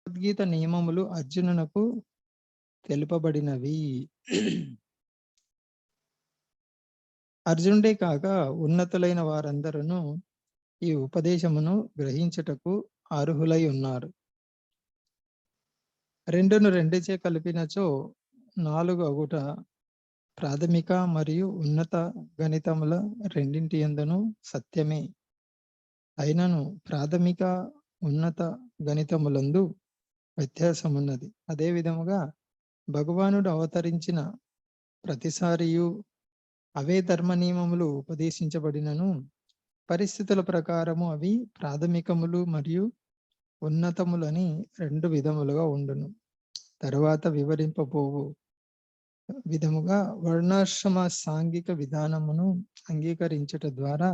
భగవద్గీత నియమములు అర్జునునకు తెలుపబడినవి. అర్జునుడే కాక ఉన్నతులైన వారందరూ ఈ ఉపదేశమును గ్రహించుటకు అర్హులై ఉన్నారు. రెండును రెండిచే కలిపినచో 4 అగుట ప్రాథమిక మరియు ఉన్నత గణితముల రెండింటి యందును సత్యమే. అయినను ప్రాథమిక ఉన్నత గణితములందు వ్యత్యాసమున్నది. అదే విధముగా భగవానుడు అవతరించిన ప్రతిసారియు అవే ధర్మ నియమములు ఉపదేశించబడినను పరిస్థితుల ప్రకారము అవి ప్రాథమికములు మరియు ఉన్నతములని 2 విధములుగా ఉండును. తరువాత వివరింపబోవు విధముగా వర్ణాశ్రమ సాంఘిక విధానమును అంగీకరించుట ద్వారా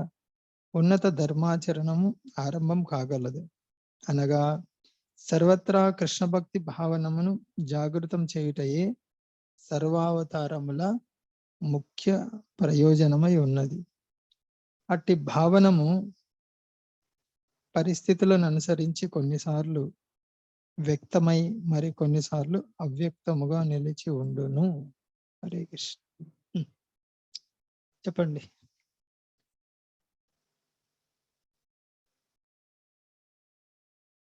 ఉన్నత ధర్మాచరణము ఆరంభం కాగలదు. అనగా సర్వత్రా కృష్ణ భక్తి భావనమును జాగృతం చేయుటయే సర్వావతారముల ముఖ్య ప్రయోజనమై ఉన్నది. అట్టి భావనము పరిస్థితులను అనుసరించి కొన్నిసార్లు వ్యక్తమై మరి కొన్నిసార్లు అవ్యక్తముగా నిలిచి ఉండును. హరే కృష్ణ. చెప్పండి.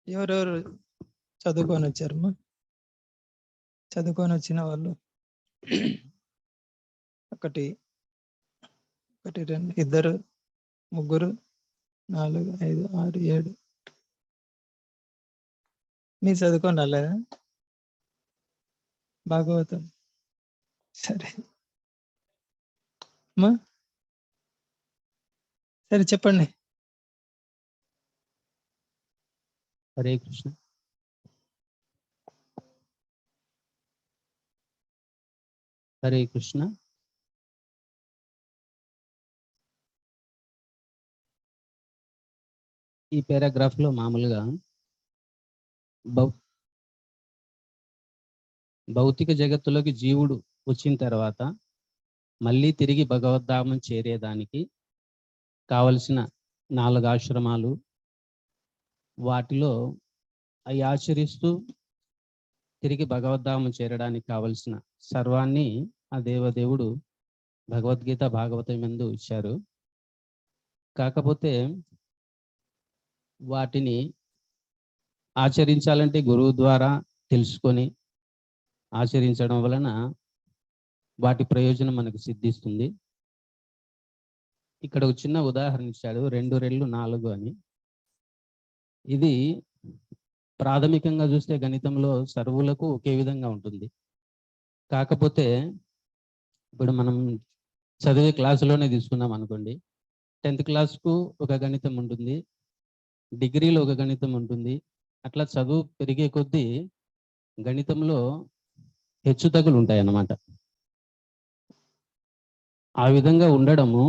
ఎవరెవరు చదువుకొని వచ్చారమ్మా? చదువుకొని వచ్చిన వాళ్ళు ఒకటి 2 2 3 4 5 6 7. మీరు చదువుకొని రాలేదా భాగవతం? సరే అమ్మా, సరే చెప్పండి. హరే కృష్ణ. హరే కృష్ణ. ఈ పారాగ్రాఫ్ లో మామూలుగా భౌతిక జగత్తులోకి జీవుడు వచ్చిన తర్వాత మళ్ళీ తిరిగి భగవద్ధామం చేరేదానికి కావలసిన 4 ఆశ్రమాలు, వాటిలో అవి ఆచరిస్తూ తిరిగి భగవద్ధామం చేరడానికి కావలసిన సర్వాన్ని ఆ దేవదేవుడు భగవద్గీత భాగవతం యందు ఇచ్చారు. కాకపోతే వాటిని ఆచరించాలంటే గురువు ద్వారా తెలుసుకొని ఆచరించడం వలన వాటి ప్రయోజనం మనకు సిద్ధిస్తుంది. ఇక్కడ ఒక చిన్న ఉదాహరణ ఇచ్చాడు, 2 రెళ్ళు 4 అని. ఇది ప్రాథమికంగా చూస్తే గణితంలో సర్వులకు ఒకే విధంగా ఉంటుంది. కాకపోతే ఇప్పుడు మనం చదివే క్లాసులోనే తీసుకున్నాం అనుకోండి, 10th క్లాస్కు ఒక గణితం ఉంటుంది, డిగ్రీలో ఒక గణితం ఉంటుంది. అట్లా చదువు పెరిగే కొద్దీ గణితంలో హెచ్చుతగ్గులు ఉంటాయి అన్నమాట. ఆ విధంగా ఉండడము,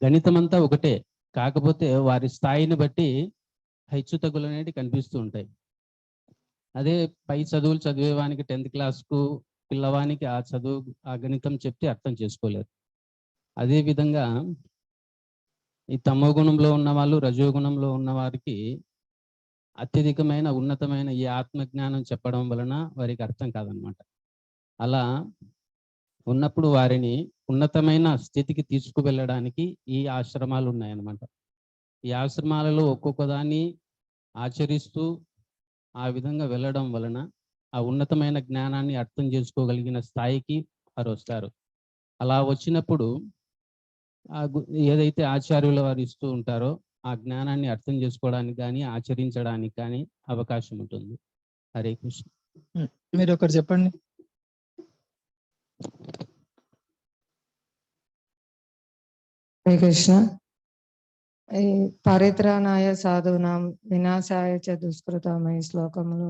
గణితం అంతా ఒకటే, కాకపోతే వారి స్థాయిని బట్టి హెచ్చుతగ్గులు అనేవి కనిపిస్తూ ఉంటాయి. అదే పై చదువులు చదివేవానికి 10th క్లాస్కు పిల్లవానికి ఆ చదువు ఆ గణితం చెప్తే అర్థం చేసుకోలేరు. అదేవిధంగా ఈ తమో గుణంలో ఉన్న వాళ్ళు, రజోగుణంలో ఉన్న వారికి అత్యధికమైన ఉన్నతమైన ఈ ఆత్మజ్ఞానం చెప్పడం వలన వారికి అర్థం కాదనమాట. అలా ఉన్నప్పుడు వారిని ఉన్నతమైన స్థితికి తీసుకువెళ్ళడానికి ఈ ఆశ్రమాలు ఉన్నాయన్నమాట. ఈ ఆశ్రమాలలో ఒక్కొక్క దాన్ని ఆచరిస్తూ ఆ విధంగా వెళ్ళడం వలన ఆ ఉన్నతమైన జ్ఞానాన్ని అర్థం చేసుకోగలిగిన స్థాయికి వారు వస్తారు. అలా వచ్చినప్పుడు ఏదైతే ఆచార్యుల వారు ఇస్తూ ఉంటారో ఆ జ్ఞానాన్ని అర్థం చేసుకోవడానికి కానీ ఆచరించడానికి కానీ అవకాశం ఉంటుంది. హరే కృష్ణ. మీరు ఒకటి చెప్పండి. హరే కృష్ణ. ఈ పరిత్రాణాయ సాధూనాం వినాశాయ చ దుష్కృతాం ఈ శ్లోకములు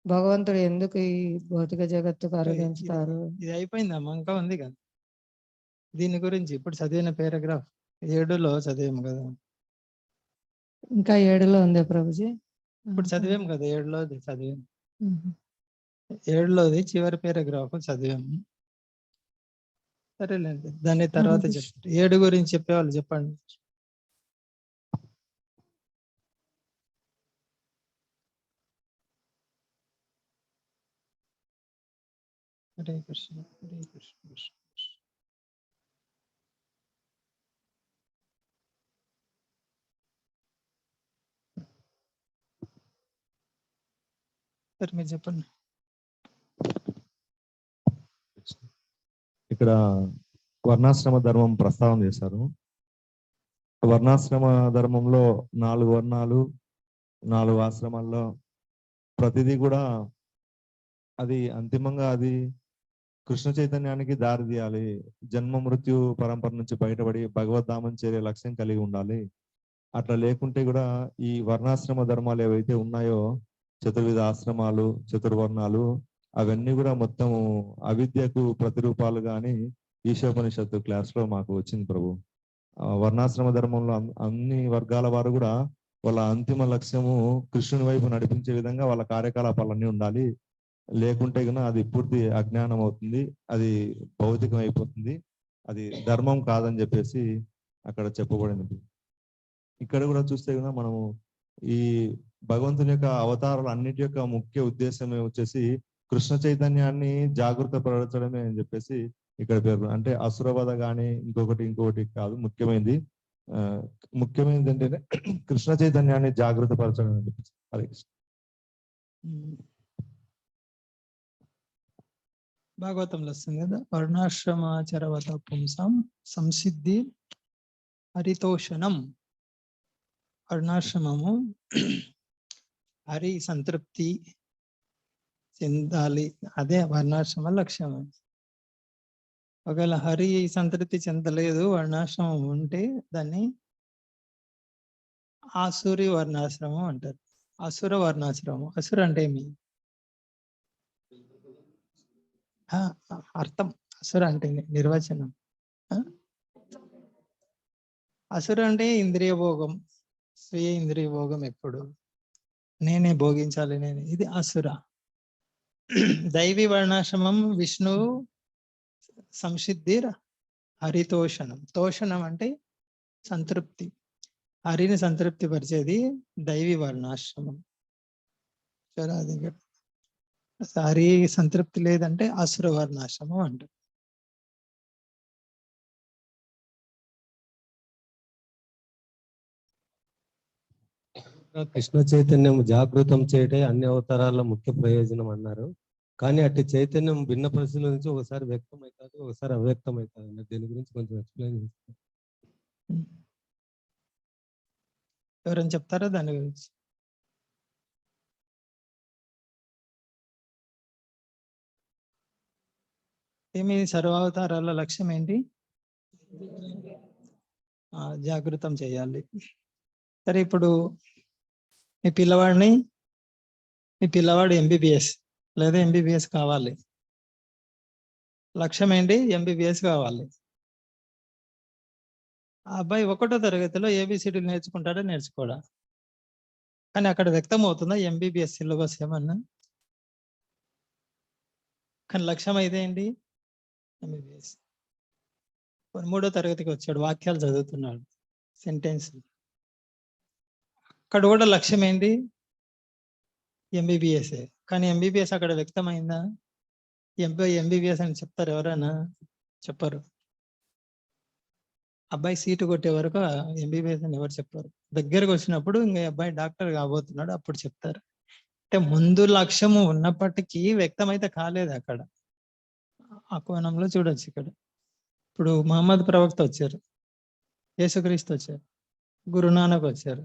భగవంతుడు ఎందుకు ఈ భౌతిక జగత్తుకు అనుగ్రహించుతారు? ఇది అయిపోయిందమ్మా, ఇంకా ఉంది కదా దీని గురించి. ఇప్పుడు చదివిన పారాగ్రాఫ్ 7లో చదివాము కదా. ఇంకా 7లో ఉందే ప్రభుజీ. ఇప్పుడు చదివాము కదా 7లోది చదివాము. 7లోది చివరి పారాగ్రాఫ్ చదివాము. సరేలేండి, దాని తర్వాత చెప్తారు. 7 గురించి చెప్పేవాళ్ళు చెప్పండి. హరే కృష్ణ హరే కృష్ణ కృష్ణ కృష్ణ. సరే మీరు చెప్పండి. ఇక్కడ వర్ణాశ్రమ ధర్మం ప్రస్తావన చేశారు. వర్ణాశ్రమ ధర్మంలో 4 వర్ణాలు, 4 ఆశ్రమాల్లో ప్రతిదీ కూడా అది అంతిమంగా అది కృష్ణ చైతన్యానికి దారి తీయాలి. జన్మ మృత్యు పరంపర నుంచి బయటపడి భగవద్ధామం చేరే లక్ష్యం కలిగి ఉండాలి. అట్లా లేకుంటే కూడా ఈ వర్ణాశ్రమ ధర్మాలు ఏవైతే ఉన్నాయో, చతుర్విధ ఆశ్రమాలు, చతుర్వర్ణాలు, అవన్నీ కూడా మొత్తం అవిద్యకు ప్రతిరూపాలు కానీ ఈశోపనిషత్తు క్లాస్ లో మాకు వచ్చింది ప్రభు. వర్ణాశ్రమ ధర్మంలో అన్ని వర్గాల వారు కూడా వాళ్ళ అంతిమ లక్ష్యము కృష్ణుని వైపు నడిపించే విధంగా వాళ్ళ కార్యకలాపాలన్నీ ఉండాలి. లేకుంటే కనుక అది పూర్తి అజ్ఞానం అవుతుంది, అది భౌతికం అయిపోతుంది, అది ధర్మం కాదని చెప్పేసి అక్కడ చెప్పబడింది. ఇక్కడ కూడా చూస్తే కనుక మనము ఈ భగవంతుని యొక్క అవతారాలు అన్నిటి యొక్క ముఖ్య ఉద్దేశం వచ్చేసి కృష్ణ చైతన్యాన్ని జాగృత పరచడమే అని చెప్పేసి ఇక్కడ పేరు. అంటే అసురవధ కానీ ఇంకొకటి కాదు, ముఖ్యమైనది ఏంటంటే కృష్ణ చైతన్యాన్ని జాగృత పరచడం అని చెప్పేసి. హరే కృష్ణ. భాగవతంలో వస్తుంది కదా, వర్ణాశ్రమాచరవత పుంసాం సంసిద్ధి హరితోషణం. వర్ణాశ్రమము హరి సంతృప్తి చెందాలి, అదే వర్ణాశ్రమ లక్ష్యం. ఒకవేళ హరి సంతృప్తి చెందలేదు, వర్ణాశ్రమం ఉంటే దాన్ని ఆసురి వర్ణాశ్రమం అంటారు. అసుర వర్ణాశ్రమం. అసుర అంటే ఏమి అర్థం? అసుర అంటే నిర్వచనం. అసుర అంటే ఇంద్రియ భోగం, స్వీయ ఇంద్రియ భోగం, ఎప్పుడు నేనే భోగించాలి నేను, ఇది అసుర. దైవీ వర్ణాశ్రమం విష్ణు సంసిద్ధి హరితోషణం. తోషణం అంటే సంతృప్తి, హరిని సంతృప్తి పరిచేది దైవీ వర్ణాశ్రమం. హరి సంతృప్తి లేదంటే అసుర వర్ణాశ్రమం అంటారు. కృష్ణ చైతన్యం జాగృతం చేయటే అన్ని అవతారాల ముఖ్య ప్రయోజనం అన్నారు. కానీ అట్టి చైతన్యం భిన్న పరిస్థితుల నుంచి ఒకసారి వ్యక్తం అవుతుంది, ఒకసారి అవ్యక్తం అవుతుంది అన్నారు. దీని గురించి కొంచెం ఎక్స్ప్లెయిన్ చేస్తారు. ఎవరైనా చెప్తారా దాని గురించి? ఏమి సర్వావతారాల లక్ష్యం ఏంటి? జాగృతం చేయాలి. సరే, ఇప్పుడు మీ పిల్లవాడు ఎంబీబీఎస్ లేదా ఎంబీబీఎస్ కావాలి. లక్ష్యం ఏంటి? ఎంబీబీఎస్ కావాలి. ఆ అబ్బాయి 1వ తరగతిలో ఏబిసిడీలు నేర్చుకుంటాడా, నేర్చుకోడా? కానీ అక్కడ వ్యక్తం అవుతుందా ఎంబీబీఎస్ సిలబస్ ఏమన్నా? కానీ లక్ష్యం అయితే ఏంటి? ఎంబీబీఎస్. 3వ తరగతికి వచ్చాడు, వాక్యాలు చదువుతున్నాడు, సెంటెన్స్. అక్కడ కూడా లక్ష్యం ఏంటి? ఎంబీబీఎస్. కానీ ఎంబీబీఎస్ అక్కడ వ్యక్తమైందా? ఎంబీబీఎస్ అని చెప్తారు ఎవరైనా? చెప్పరు. అబ్బాయి సీటు కొట్టే వరకు ఎంబీబీఎస్ అని ఎవరు చెప్పారు. దగ్గరకు వచ్చినప్పుడు ఇంకా అబ్బాయి డాక్టర్ కాబోతున్నాడు, అప్పుడు చెప్తారు. అంటే ముందు లక్ష్యము ఉన్నప్పటికీ వ్యక్తమైతే కాలేదు అక్కడ. ఆ కోణంలో చూడొచ్చు. ఇక్కడ ఇప్పుడు మహమ్మద్ ప్రవక్త వచ్చారు, యేసుక్రీస్తు వచ్చారు, గురునానక్ వచ్చారు.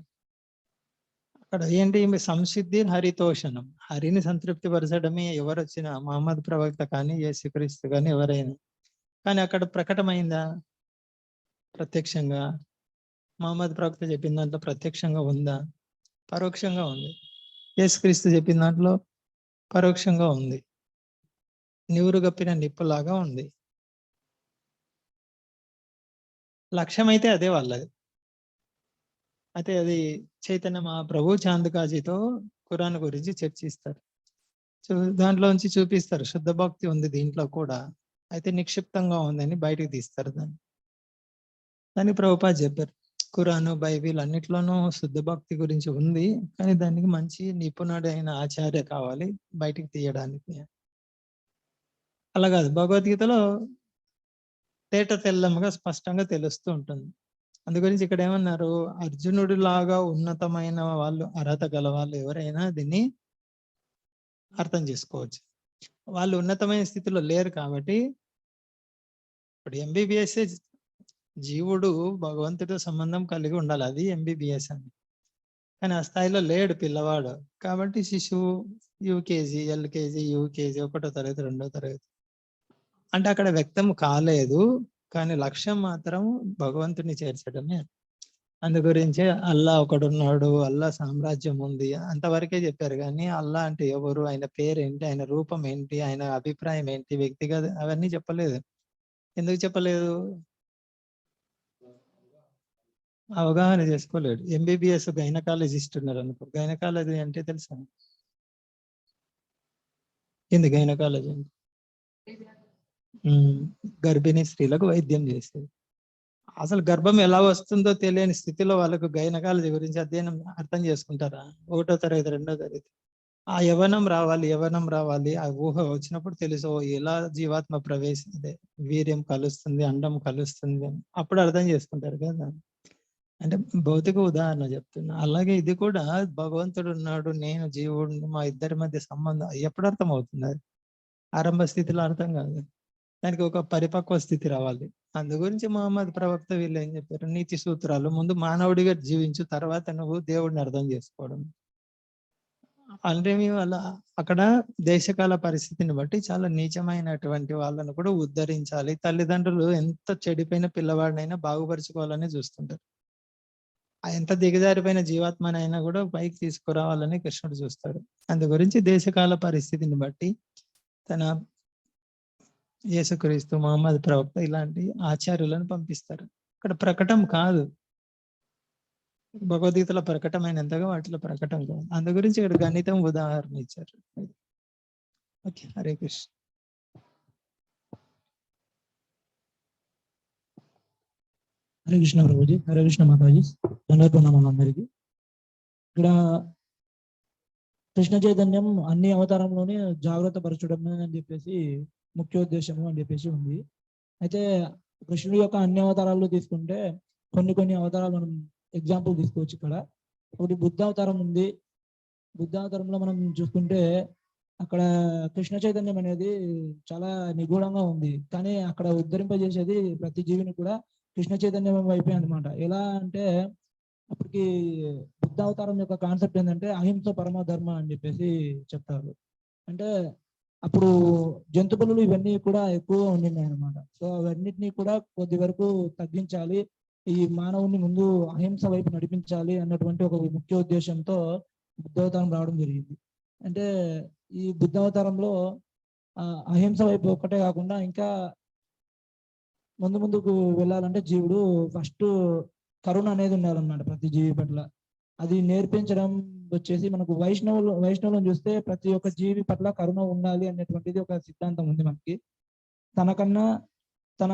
అక్కడ ఏంటి? సంసిద్ధి హరితోషణం, హరిని సంతృప్తి పరచడమే. ఎవరు వచ్చినా, మహమ్మద్ ప్రవక్త కానీ యేసుక్రీస్తు కానీ ఎవరైనా. కానీ అక్కడ ప్రకటమైందా? ప్రత్యక్షంగా మహమ్మద్ ప్రవక్త చెప్పిన దాంట్లో ప్రత్యక్షంగా ఉందా? పరోక్షంగా ఉంది. యేసుక్రీస్తు చెప్పిన దాంట్లో పరోక్షంగా ఉంది. నివురు గప్పిన నిప్పులాగా ఉంది. లక్ష్యం అయితే అదే వాళ్ళది. అయితే అది చైతన్య మహాప్రభు చాందకాజీతో ఖురాన్ గురించి చర్చిస్తారు. దాంట్లోంచి చూపిస్తారు శుద్ధ భక్తి ఉంది దీంట్లో కూడా, అయితే నిక్షిప్తంగా ఉందని బయటకు తీస్తారు దాన్ని ప్రభుపాద్ చెప్పారు. ఖురాను, బైబిల్ అన్నిట్లోనూ శుద్ధ భక్తి గురించి ఉంది, కానీ దానికి మంచి నిపుణుడైన ఆచార్య కావాలి బయటికి తీయడానికి. అలా కాదు, భగవద్గీతలో తేట తెల్లముగా స్పష్టంగా తెలుస్తూ ఉంటుంది. అందు గురించి ఇక్కడ ఏమన్నారు, అర్జునుడు లాగా ఉన్నతమైన వాళ్ళు, అర్హత గల వాళ్ళు ఎవరైనా దీన్ని అర్థం చేసుకోవచ్చు. వాళ్ళు ఉన్నతమైన స్థితిలో లేరు కాబట్టి, ఇప్పుడు ఎంబీబీఎస్ జీవుడు భగవంతుడితో సంబంధం కలిగి ఉండాలి, అది ఎంబీబీఎస్ అని. కానీ ఆ స్థాయిలో లేడు పిల్లవాడు, కాబట్టి శిశువు యూకేజీ, ఎల్కేజీ, యూకేజీ, 1వ తరగతి, 2వ తరగతి అంటే అక్కడ వ్యక్తం కాలేదు, కానీ లక్ష్యం మాత్రం భగవంతుని చేర్చడమే. అందు గురించే అల్లా ఒకడున్నాడు, అల్లా సామ్రాజ్యం ఉంది అంతవరకే చెప్పారు. కానీ అల్లా అంటే ఎవరు, ఆయన పేరేంటి, ఆయన రూపం ఏంటి, ఆయన అభిప్రాయం ఏంటి, వ్యక్తిగత అవన్నీ చెప్పలేదు. ఎందుకు చెప్పలేదు? అవగాహన చేసుకోలేడు. ఎంబీబీఎస్ గైనకాలజిస్ట్ ఉన్నారు అనుకో, గైనకాలజీ అంటే తెలుసా? ఏంది గైనకాలజీ అంటే? గర్భిణీ స్త్రీలకు వైద్యం చేసేది. అసలు గర్భం ఎలా వస్తుందో తెలియని స్థితిలో వాళ్ళకు గైనకాలజీ గురించి అధ్యయనం అర్థం చేసుకుంటారా? 1వ తరగతి, 2వ తరగతి. ఆ యవ్వనం రావాలి, ఆ ఊహ వచ్చినప్పుడు తెలుసు ఎలా జీవాత్మ అదే వీర్యం కలుస్తుంది, అండం కలుస్తుంది అని అప్పుడు అర్థం చేసుకుంటారు కదా. అంటే భౌతిక ఉదాహరణ చెప్తున్నా. అలాగే ఇది కూడా భగవంతుడు ఉన్నాడు, నేను జీవుడిని, మా ఇద్దరి మధ్య సంబంధం ఎప్పుడు అర్థం అవుతుంది? అది ఆరంభ స్థితిలో అర్థం కాదు. దానికి ఒక పరిపక్వ స్థితి రావాలి. అందు గురించి మహమ్మద్ ప్రవక్త వీళ్ళు ఏం చెప్పారు, నీతి సూత్రాలు ముందు మానవుడిగా జీవించు, తర్వాత నువ్వు దేవుడిని అర్థం చేసుకోవడం. అంటే మేము అలా అక్కడ దేశకాల పరిస్థితిని బట్టి చాలా నీచమైనటువంటి వాళ్ళను కూడా ఉద్ధరించాలి. తల్లిదండ్రులు ఎంత చెడిపోయిన పిల్లవాడినైనా బాగుపరుచుకోవాలని చూస్తుంటారు. ఎంత దిగజారిపోయిన జీవాత్మనైనా కూడా పైకి తీసుకురావాలని కృష్ణుడు చూస్తాడు. అందు గురించి దేశకాల పరిస్థితిని బట్టి తన యేసుక్రీస్తు, మహమ్మద్ ప్రవక్త ఇలాంటి ఆచార్యులను పంపిస్తారు. ఇక్కడ ప్రకటన కాదు, భగవద్గీతలో ప్రకటమైనంతగా వాటిలో ప్రకటన కాదు. అందు గురించి ఇక్కడ గణితం ఉదాహరణ ఇచ్చారు. ఓకే, హరే కృష్ణ. హరే కృష్ణ ప్రభుజీ, హరే కృష్ణ మాతాజీ, దండోత్తనామాలు అందరికీ. ఇక్కడ కృష్ణ చైతన్యం అన్ని అవతారంలోనే జాగ్రత్త పరచడమే అని చెప్పేసి ముఖ్యోద్దేశము అని చెప్పేసి ఉంది. అయితే కృష్ణుడి యొక్క అన్ని అవతారాలు తీసుకుంటే కొన్ని అవతారాలు మనం ఎగ్జాంపుల్ తీసుకోవచ్చు. ఇక్కడ ఒకటి బుద్ధ అవతారం ఉంది. బుద్ధ అవతారంలో మనం చూసుకుంటే అక్కడ కృష్ణ చైతన్యం అనేది చాలా నిగూఢంగా ఉంది, కానీ అక్కడ ఉద్ధరింపజేసేది ప్రతి జీవిని కూడా కృష్ణ చైతన్యం వైపే అనమాట. ఎలా అంటే అప్పటికి బుద్ధ అవతారం యొక్క కాన్సెప్ట్ ఏంటంటే అహింస పరమ ధర్మ అని చెప్పేసి చెప్తారు. అంటే అప్పుడు జంతు బలులు ఇవన్నీ కూడా ఎక్కువగా ఉండినాయి అనమాట. సో అవన్నిటినీ కూడా కొద్ది వరకు తగ్గించాలి, ఈ మానవుని ముందు అహింస వైపు నడిపించాలి అన్నటువంటి ఒక ముఖ్య ఉద్దేశంతో బుద్ధ అవతారం రావడం జరిగింది. అంటే ఈ బుద్ధ అవతారంలో అహింస వైపు ఒక్కటే కాకుండా ఇంకా ముందుకు వెళ్ళాలంటే జీవుడు ఫస్ట్ కరుణ అనేది ఉండాలన్నమాట ప్రతి జీవి పట్ల. అది నేర్పించడం వచ్చేసి మనకు వైష్ణవులను చూస్తే ప్రతి ఒక్క జీవి పట్ల కరుణ ఉండాలి అనేటువంటిది ఒక సిద్ధాంతం ఉంది మనకి. తనకన్నా తన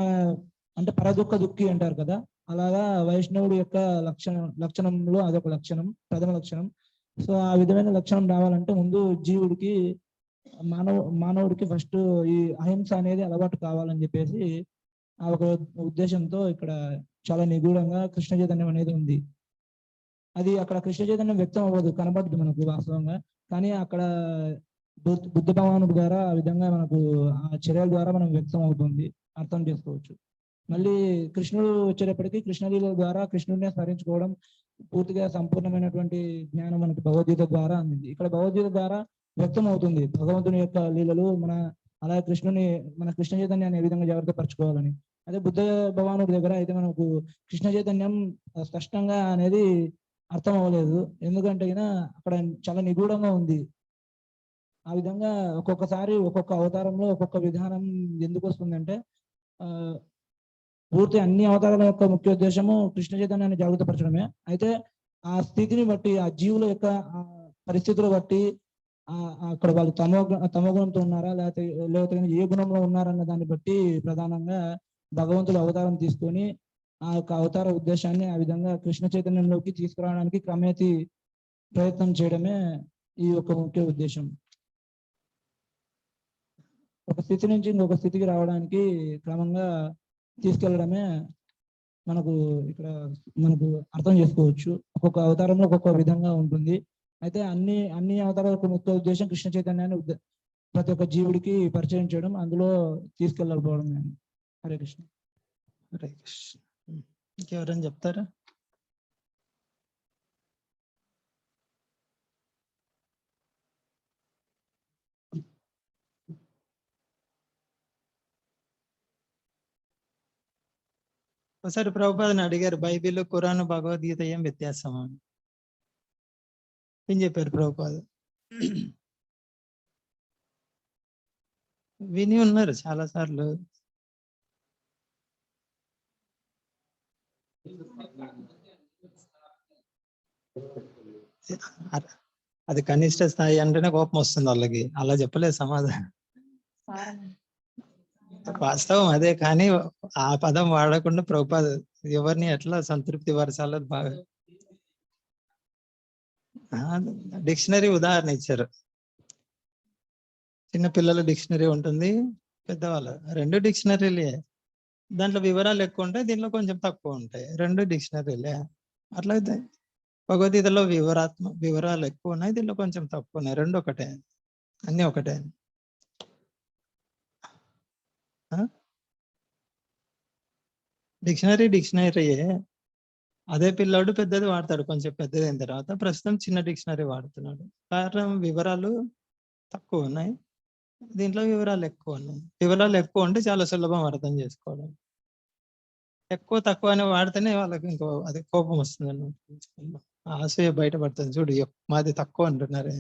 అంటే పరదుఃఖ దుఃఖి అంటారు కదా, అలాగా వైష్ణవుడి యొక్క లక్షణంలో అదొక లక్షణం, ప్రథమ లక్షణం. సో ఆ విధమైన లక్షణం రావాలంటే ముందు జీవుడికి మానవుడికి ఫస్ట్ ఈ అహింస అనేది అలవాటు కావాలని చెప్పేసి ఆ ఒక ఉద్దేశంతో ఇక్కడ చాలా నిగూఢంగా కృష్ణ చైతన్యం అనేది ఉంది. అది అక్కడ కృష్ణ చైతన్యం వ్యక్తం అవ్వదు, కనబడదు మనకు వాస్తవంగా, కానీ అక్కడ బుద్ధ భగవానుడి ద్వారా ఆ విధంగా మనకు ఆ చర్యల ద్వారా మనం వ్యక్తం అవుతుంది, అర్థం చేసుకోవచ్చు. మళ్ళీ కృష్ణుడు వచ్చేటప్పటికి కృష్ణలీల ద్వారా కృష్ణుడిని స్మరించుకోవడం పూర్తిగా సంపూర్ణమైనటువంటి జ్ఞానం మనకి భగవద్గీత ద్వారా అందింది. ఇక్కడ భగవద్గీత ద్వారా వ్యక్తం అవుతుంది భగవంతుని యొక్క లీలలు, అలాగే మన కృష్ణ చైతన్యాన్ని ఏ విధంగా జాగ్రత్త పరచుకోవాలని. అదే బుద్ధ భగవానుడి దగ్గర అయితే మనకు కృష్ణ చైతన్యం స్పష్టంగా అనేది అర్థం అవ్వలేదు, ఎందుకంటే అక్కడ చాలా నిగూఢంగా ఉంది. ఆ విధంగా ఒక్కొక్కసారి ఒక్కొక్క అవతారంలో ఒక్కొక్క విధానం ఎందుకు వస్తుందంటే పూర్తి అన్ని అవతారాల యొక్క ముఖ్య ఉద్దేశము కృష్ణ చైతన్యాన్ని జాగృతపరచడమే. అయితే ఆ స్థితిని బట్టి, ఆ జీవుల యొక్క పరిస్థితులు బట్టి అక్కడ వాళ్ళు తమో గుణంతో ఉన్నారా లేకపోతే ఏ గుణంలో ఉన్నారన్న దాన్ని బట్టి ప్రధానంగా భగవంతుడు అవతారం తీసుకొని ఆ యొక్క అవతార ఉద్దేశాన్ని ఆ విధంగా కృష్ణ చైతన్యంలోకి తీసుకురావడానికి క్రమేతి ప్రయత్నం చేయడమే ఈ యొక్క ముఖ్య ఉద్దేశం. ఒక స్థితి నుంచి ఇంకొక స్థితికి రావడానికి క్రమంగా తీసుకెళ్లడమే మనకు ఇక్కడ మనకు అర్థం చేసుకోవచ్చు. ఒక్కొక్క అవతారంలో ఒక్కొక్క విధంగా ఉంటుంది. అయితే అన్ని అవతారాలకు ముఖ్య ఉద్దేశం కృష్ణ చైతన్యాన్ని ప్రతి ఒక్క జీవుడికి పరిచయం చేయడం, అందులో తీసుకెళ్ళకపోవడం. హరే కృష్ణ. హరే కృష్ణ. ఇంకెవరైనా చెప్తారా? ఒకసారి ప్రభుపాదని అడిగారు, బైబిల్, ఖురాన్, భగవద్గీత ఏం వ్యత్యాసం అని. ఏం చెప్పారు ప్రభుపాద? విని ఉన్నారు చాలా సార్లు. అది కనిష్ట స్థాయి అంటేనే కోపం వస్తుంది వాళ్ళకి. అలా చెప్పలేదు సమాధానం. వాస్తవం అదే, కానీ ఆ పదం వాడకుండా ప్రభుపాద ఎవరిని ఎట్లా సంతృప్తి పరచాలో బాగా డిక్షనరీ ఉదాహరణ ఇచ్చారు. చిన్న పిల్లల డిక్షనరీ ఉంటుంది, పెద్దవాళ్ళ రెండు డిక్షనరీలే. దాంట్లో వివరాలు ఎక్కువ ఉంటాయి, దీంట్లో కొంచెం తక్కువ ఉంటాయి. రెండు డిక్షనరీలే. అట్లయితే భగవద్గీతలో వివరాలు ఎక్కువ ఉన్నాయి, దీంట్లో కొంచెం తక్కువ ఉన్నాయి. రెండు ఒకటే, అన్ని ఒకటే. డిక్షనరీయే. అదే పిల్లాడు పెద్దది వాడతాడు, కొంచెం పెద్దది అయిన తర్వాత. ప్రస్తుతం చిన్న డిక్షనరీ వాడుతున్నాడు, కారణం వివరాలు తక్కువ ఉన్నాయి, దీంట్లో వివరాలు ఎక్కువ ఉన్నాయి. వివరాలు ఎక్కువ ఉంటే చాలా సులభం అర్థం చేసుకోవడం. ఎక్కువ తక్కువ అని వాడితేనే వాళ్ళకి ఇంకో అది కోపం వస్తుంది అన్నమాట. ఆశయ బయటపడుతుంది. చూడు, మాది తక్కువ అంటున్నారే.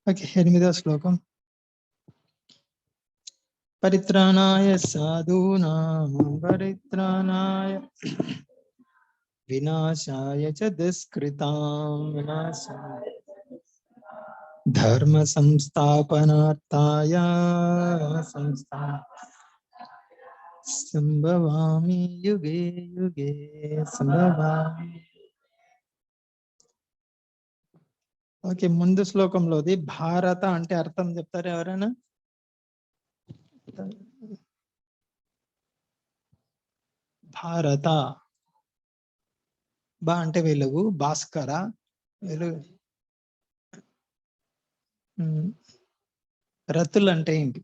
ఓకే, 8వ శ్లోకం. పరిత్రాణాయ సాధూనాం పరిత్రాణాయ వినాశాయ చ దుష్కృతాం ధర్మ సంస్థాపనార్థాయ సంభవామి యుగే యుగే సంభవామి. ఓకే, ముందు శ్లోకంలోది భారత అంటే అర్థం చెప్తారు ఎవరైనా? భారత, బా అంటే వెలుగు, భాస్కర వెలుగు. రతులు అంటే ఏంటి?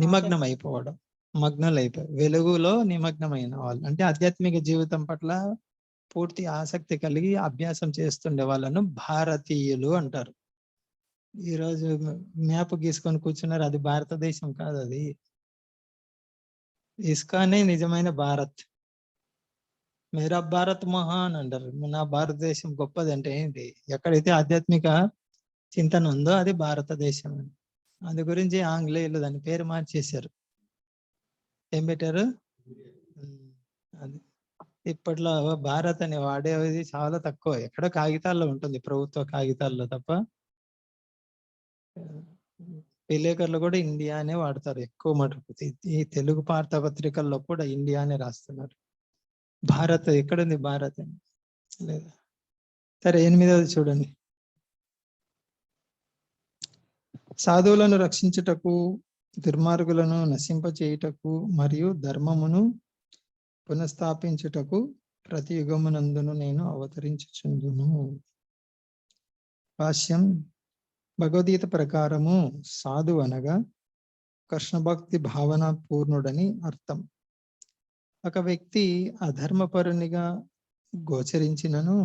నిమగ్నం అయిపోవడం, మగ్నలు అయిపోయి వెలుగులో నిమగ్నమైన వాళ్ళు అంటే ఆధ్యాత్మిక జీవితం పట్ల పూర్తి ఆసక్తి కలిగి అభ్యాసం చేస్తుండే వాళ్ళను భారతీయులు అంటారు. ఈరోజు మ్యాప్ గీసుకొని కూర్చున్నారు, అది భారతదేశం కాదు, అది ఇస్కానే నిజమైన భారత్. మేరా భారత్ మహాన్ అంటారు. నా భారతదేశం గొప్పది అంటే ఏంటి? ఎక్కడైతే ఆధ్యాత్మిక చింతన ఉందో అది భారతదేశం అని. అందు గురించి ఆంగ్లేయులు దాని పేరు మార్చేశారు. ఏం పెట్టారు? అది ఇప్పట్లో భారత్ అని వాడేది చాలా తక్కువ, ఎక్కడో కాగితాల్లో ఉంటుంది, ప్రభుత్వ కాగితాల్లో తప్ప. విలేకరులు కూడా ఇండియా అనే వాడతారు ఎక్కువ మటుకు. ఈ తెలుగు వార్తాపత్రికల్లో కూడా ఇండియా అనే రాస్తున్నారు. భారత్ ఎక్కడుంది? భారత్ అని లేదా. సరే, 8వది చూడండి. సాధువులను రక్షించుటకు, దుర్మార్గులను నశింపచేయుటకు మరియు ధర్మమును పునఃస్థాపించుటకు ప్రతి యుగమునందును నేను అవతరించుచుందును. భాష్యం. భగవద్గీత ప్రకారము సాధు అనగా కృష్ణ భక్తి భావన పూర్ణుడని అర్థం. ఒక వ్యక్తి అధర్మపరునిగా గోచరించినను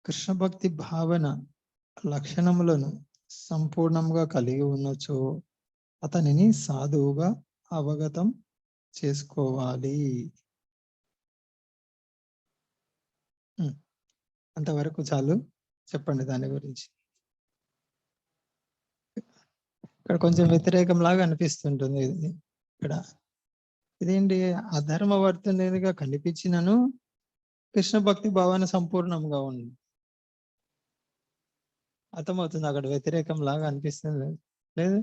కృష్ణ భక్తి భావన లక్షణములను సంపూర్ణంగా కలిగి ఉన్నచో అతనిని సాధువుగా అవగతం చేసుకోవాలి. అంతవరకు చాలు. చెప్పండి దాని గురించి. ఇక్కడ కొంచెం వ్యతిరేకం లాగా అనిపిస్తుంటుంది ఇది. ఇక్కడ ఇదేంటి? అధర్మవర్తనిగా కనిపించినను కృష్ణ భక్తి భావన సంపూర్ణంగా ఉంది. అర్థమవుతుంది? అక్కడ వ్యతిరేకం లాగా అనిపిస్తుంది లేదు?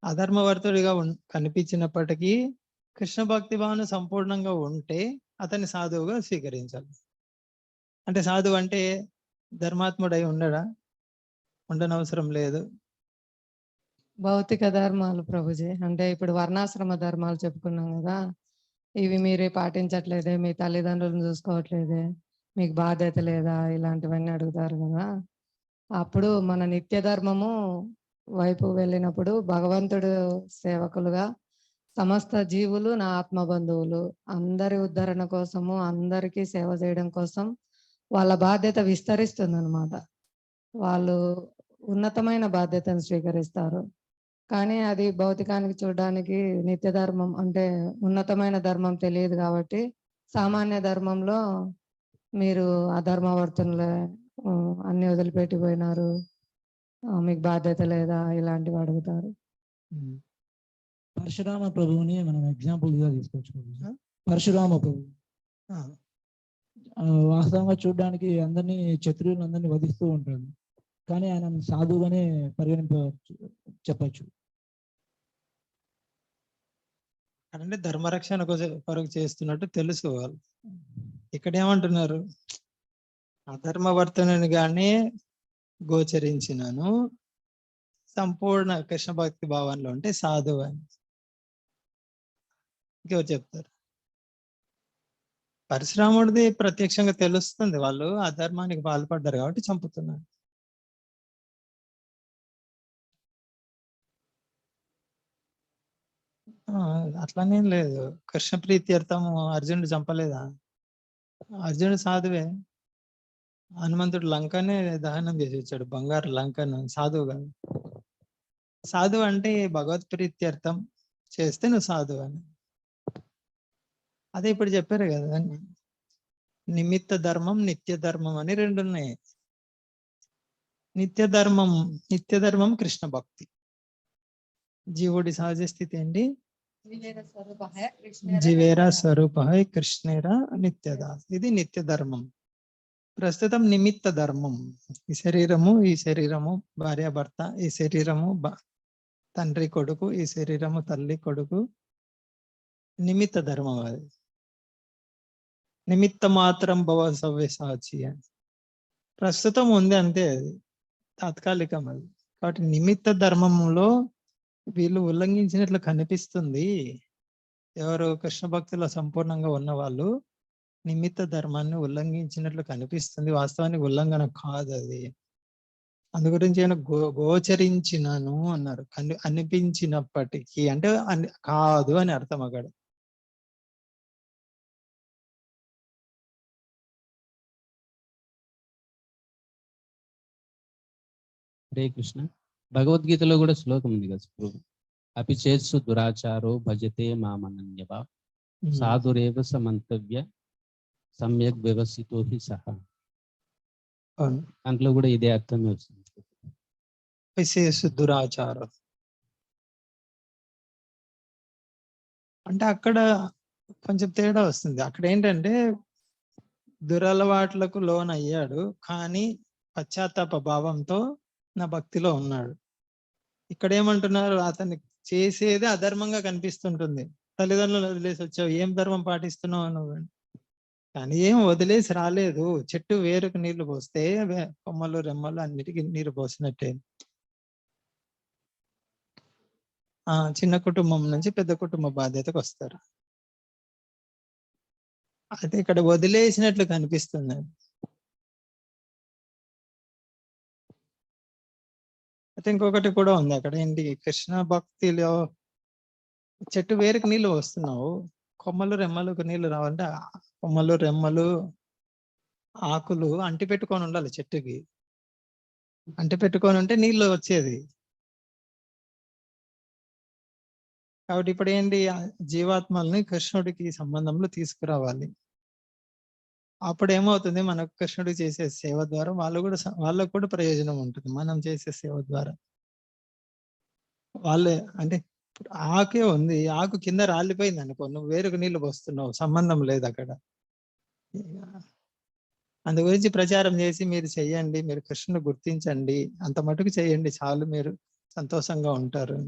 అధర్మవర్తుడిగా కనిపించినప్పటికీ కృష్ణ భక్తి భావన సంపూర్ణంగా ఉంటే అతన్ని సాధువుగా స్వీకరించాలి. అంటే సాధువు అంటే ధర్మాత్ముడై ఉండడా? ఉండనవసరం లేదు. భౌతిక ధర్మాలు ప్రభుజీ. అంటే ఇప్పుడు వర్ణాశ్రమ ధర్మాలు చెప్పుకున్నాం కదా, ఇవి మీరే పాటించట్లేదే, మీ తల్లిదండ్రులను చూసుకోవట్లేదే, మీకు బాధ్యత లేదా, ఇలాంటివన్నీ అడుగుతారు కదా. అప్పుడు మన నిత్య ధర్మము వైపు వెళ్ళినప్పుడు భగవంతుడు సేవకులుగా సమస్త జీవులు నా ఆత్మ బంధువులు, అందరి ఉద్ధరణ కోసము, అందరికీ సేవ చేయడం కోసం వాళ్ళ బాధ్యత విస్తరిస్తుంది అనమాట. వాళ్ళు ఉన్నతమైన బాధ్యతను స్వీకరిస్తారు. కానీ అది భౌతికానికి చూడడానికి నిత్య ధర్మం అంటే ఉన్నతమైన ధర్మం తెలియదు కాబట్టి, సామాన్య ధర్మంలో మీరు అధర్మవర్తనులే, అన్ని వదిలిపెట్టిపోయినారు, మీకు బాధ్యత లేదా, ఇలాంటివి అడుగుతారు. ఉమ్. పరశురామ ప్రభువుని మనం ఎగ్జాంపుల్ గా తీసుకోవచ్చు ప్రభుజీ. ఆ? పరశురామ ప్రభు ఆ, వాస్తవంగా చూడడానికి అందరినీ అందరినీ వధిస్తూ ఉంటాడు, కానీ ఆయన సాధువుగానే పరిగణించవచ్చు, చెప్పచ్చు. అంటే ధర్మరక్షణ కొరకు చేస్తున్నట్టు తెలుసు వాళ్ళు. ఇక్కడ ఏమంటున్నారు, అధర్మవర్తనునిగానే గోచరించినను, సంపూర్ణ కృష్ణ భక్తి భావంలో ఉంటే సాధువు అని ఇంకెవరు చెప్తారు? పరశురాముడిది ప్రత్యక్షంగా తెలుస్తుంది, వాళ్ళు అధర్మానికి పాల్పడ్డారు కాబట్టి చంపుతున్నారు. అట్లానేం లేదు. కృష్ణ ప్రీత్యర్థము అర్జునుడు చంపలేదా? అర్జునుడు సాధువే. హనుమంతుడు లంకనే దహనం చేసి వచ్చాడు, బంగారు లంకను. సాధువు కాదు. సాధువు అంటే భగవత్ ప్రీత్యర్థం చేస్తే నువ్వు సాధువు అని. అదే ఇప్పుడు చెప్పారు కదా, నిమిత్త ధర్మం నిత్య ధర్మం అని రెండు ఉన్నాయి. నిత్య ధర్మం కృష్ణ భక్తి. జీవుడి సహజ స్థితి ఏంటి? జీవేరా స్వరూప కృష్ణేరా నిత్యదాస్. ఇది నిత్య ధర్మం. ప్రస్తుతం నిమిత్త ధర్మం. ఈ శరీరము భార్యాభర్త, ఈ శరీరము తండ్రి కొడుకు, ఈ శరీరము తల్లి కొడుకు. నిమిత్త ధర్మం అది. నిమిత్త మాత్రం భవ సవ్యసాచి అని ప్రస్తుతం ఉంది, అంతే. అది తాత్కాలికం. అది కాబట్టి నిమిత్త ధర్మంలో వీళ్ళు ఉల్లంఘించినట్లు కనిపిస్తుంది. ఎవరు కృష్ణ భక్తుల సంపూర్ణంగా ఉన్న వాళ్ళు నిమిత్త ధర్మాన్ని ఉల్లంఘించినట్లు కనిపిస్తుంది, వాస్తవానికి ఉల్లంఘన కాదు అది. అందు గురించి ఆయన గోచరించినను అన్నారు. అనిపించినప్పటికీ అంటే కాదు అని అర్థం అక్కడ. హరే కృష్ణ. భగవద్గీతలో కూడా శ్లోకం ఉంది కదా ప్రభు, అపి చేత్సు దురాచారో భజతే మామనన్యవ సాధురేవ సమంతవ్య సమ్యక్ వ్యవస్థితో హి సహా. అవును. దాంట్లో కూడా ఇదే అర్థమే వస్తుంది. విశేష దురాచారం అంటే అక్కడ కొంచెం తేడా వస్తుంది. అక్కడ ఏంటంటే దురలవాట్లకు లోన్ అయ్యాడు, కానీ పశ్చాత్తాప భావంతో నా భక్తిలో ఉన్నాడు. ఇక్కడ ఏమంటున్నారు, అతన్ని చేసేది అధర్మంగా కనిపిస్తుంటుంది. తల్లిదండ్రులు వదిలేసి వచ్చావు, ఏం ధర్మం పాటిస్తున్నావు నువ్వు? కానీ ఏం వదిలేసి రాలేదు. చెట్టు వేరుకు నీళ్లు పోస్తే కొమ్మలు రెమ్మలు అన్నిటికీ నీరు పోసినట్టే. చిన్న కుటుంబం నుంచి పెద్ద కుటుంబ బాధ్యతకు వస్తారు. అయితే ఇక్కడ వదిలేసినట్లు కనిపిస్తుంది. అయితే ఇంకొకటి కూడా ఉంది అక్కడ ఏంటి, కృష్ణ భక్తిలో చెట్టు వేరుకు నీళ్లు వస్తున్నావు, కొమ్మలు రెమ్మలకు నీళ్లు రావాలంటే కొమ్మలు రెమ్మలు ఆకులు అంటి పెట్టుకొని ఉండాలి చెట్టుకి. అంటి పెట్టుకొని ఉంటే నీళ్లు వచ్చేది. కాబట్టి ఇప్పుడు ఏంటి, జీవాత్మల్ని కృష్ణుడికి సంబంధంలో తీసుకురావాలి. అప్పుడు ఏమవుతుంది, మనకు కృష్ణుడు చేసే సేవ ద్వారా వాళ్ళకు కూడా ప్రయోజనం ఉంటుంది. మనం చేసే సేవ ద్వారా వాళ్ళే అంటే ఆకే ఉంది, ఆకు కింద రాలిపోయింది అనుకో, నువ్వు వేరుకు నీళ్లు పోస్తున్నావు, సంబంధం లేదు అక్కడ. అందు గురించి ప్రచారం చేసి మీరు చెయ్యండి, మీరు కృష్ణుని గుర్తించండి, అంత మటుకు చేయండి చాలు, మీరు సంతోషంగా ఉంటారు.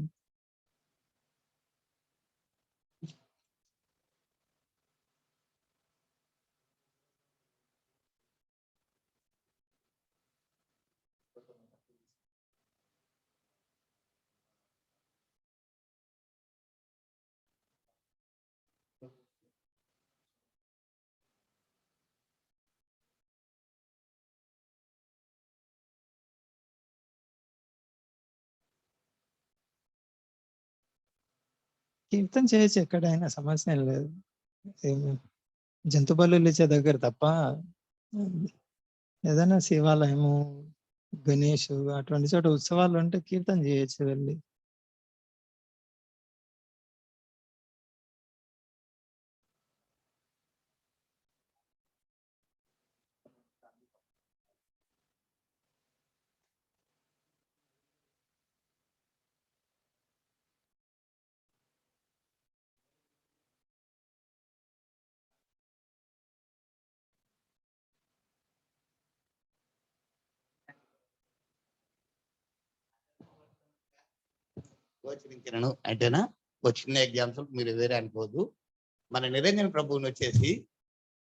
కీర్తన చేయొచ్చు ఎక్కడైనా, సమస్య ఏం లేదు. జంతు బలులు ఇచ్చే దగ్గర తప్ప ఏదైనా శివాలయము, గణేష్ అటువంటి చోట ఉత్సవాలు ఉంటే కీర్తన చేయొచ్చు వెళ్ళి. గోచరించినను అంటేనా ఒక చిన్న ఎగ్జాంపుల్, మీరు వేరే అనుకోవద్దు. మన నిరంజన ప్రభువుని వచ్చేసి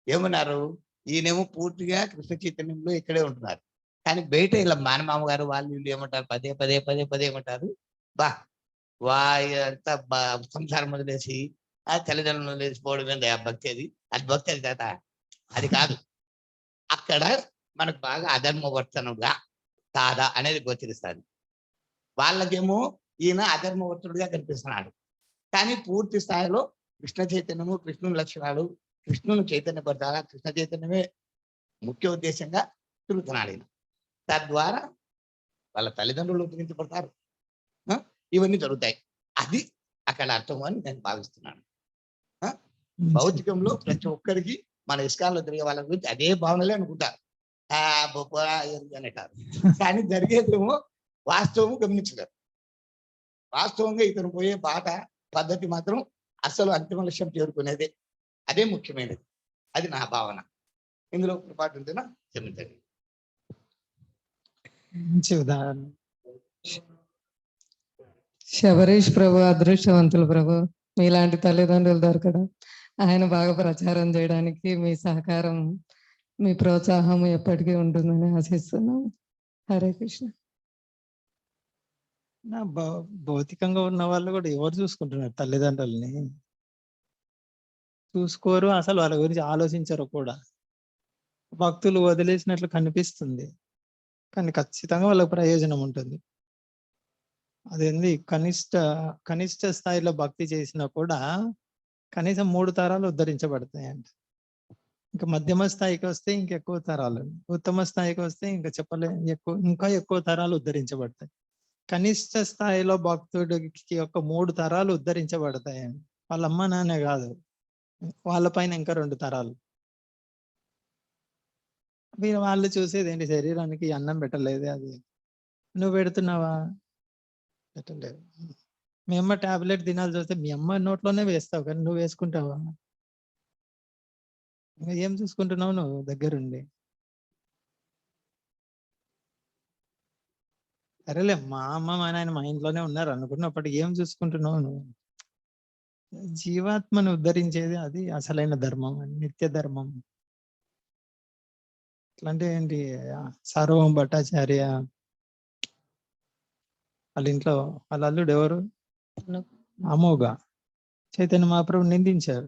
ఏమన్నారు, ఈయనేమో పూర్తిగా కృష్ణ చైతన్యంలో ఇక్కడే ఉంటున్నారు, కానీ బయట ఇలా మానమామ గారు వాళ్ళు వీళ్ళు ఏమంటారు, పదే పదే పదే పదే ఏమంటారు, బా అంతా సంసారం వదిలేసి ఆ తల్లిదండ్రులను వదిలేసిపోవడం ఏంది ఆ భక్తి, అది భక్తి అది కదా, అది కాదు. అక్కడ మనకు బాగా అధర్మవర్తనుగా కాదా అనేది గోచరిస్తుంది. వాళ్ళకేమో ఈయన అధర్మవర్తుడుగా కనిపిస్తున్నాడు, కానీ పూర్తి స్థాయిలో కృష్ణ చైతన్యము, కృష్ణుని లక్షణాలు, కృష్ణుని చైతన్యపరచాలా, కృష్ణ చైతన్యమే ముఖ్య ఉద్దేశంగా తిరుగుతున్నాడు ఈయన. తద్వారా వాళ్ళ తల్లిదండ్రులు ఉద్ధరించబడతారు, ఇవన్నీ జరుగుతాయి. అది అక్కడ అర్థం అని నేను భావిస్తున్నాను. భౌతికంలో ప్రతి ఒక్కరికి మన ఇస్కాన్లో తిరిగే వాళ్ళ గురించి అదే భావనలే అనుకుంటారు, అంటారు, కానీ జరిగేదేమో వాస్తవము గమనించగలరు. వాస్తవంగా ఇతను పోయే బాట పద్ధతి మాత్రం అసలు అంతిమ లక్ష్యం చేరుకునేదే, అదే ముఖ్యమైనది. అది నా భావన. ఇందులో పొరపాటు ఉంటేనా క్షమించండి. మంచి ఉదాహరణ. శబరీష్ ప్రభు అదృష్టవంతులు ప్రభు, మీలాంటి తల్లిదండ్రులు దొరకడం. ఆయన బాగా ప్రచారం చేయడానికి మీ సహకారం, మీ ప్రోత్సాహం ఎప్పటికీ ఉంటుందని ఆశిస్తున్నాం. హరే కృష్ణ. నా భౌతికంగా ఉన్న వాళ్ళు కూడా ఎవరు చూసుకుంటున్నారు తల్లిదండ్రుల్ని? చూసుకోరు, అసలు వాళ్ళ గురించి ఆలోచించరు కూడా. భక్తులు వదిలేసినట్లు కనిపిస్తుంది, కానీ ఖచ్చితంగా వాళ్ళకి ప్రయోజనం ఉంటుంది. అదేంది, కనిష్ట స్థాయిలో భక్తి చేసినా కూడా కనీసం 3 తరాలు ఉద్ధరించబడతాయంట. ఇంకా మధ్యమ స్థాయికి వస్తే ఇంకెక్కువ తరాలు, ఉత్తమ స్థాయికి వస్తే ఇంకా ఇంకా ఎక్కువ తరాలు ఉద్ధరించబడతాయి. కనిష్ట స్థాయిలో భక్తుడికి 3 తరాలు ఉద్ధరించబడతాయండి. వాళ్ళ అమ్మ నాన్నే కాదు, వాళ్ళ పైన ఇంకా 2 తరాలు. వాళ్ళు చూసేది ఏంటి, శరీరానికి అన్నం పెట్టలేదు, అది నువ్వు పెడుతున్నావా? పెట్టలేదు. మీ అమ్మ టాబ్లెట్ తినాల్సి వస్తే మీ అమ్మ నోట్లోనే వేస్తావు, కానీ నువ్వు వేసుకుంటావా? ఇంకా ఏం చూసుకుంటున్నావు నువ్వు దగ్గరుండి? సరేలే, మా అమ్మ మా నాయన మా ఇంట్లోనే ఉన్నారు అనుకున్నప్పటికీ ఏం చూసుకుంటున్నావు నువ్వు? జీవాత్మను ఉద్ధరించేది అది అసలైన ధర్మం, నిత్య ధర్మం. అట్లాంటి ఏంటి, సార్వభౌమ భట్టాచార్య వాళ్ళ ఇంట్లో వాళ్ళ అల్లుడు ఎవరు, అమోఘ, చైతన్య మహాప్రభు నిందించారు.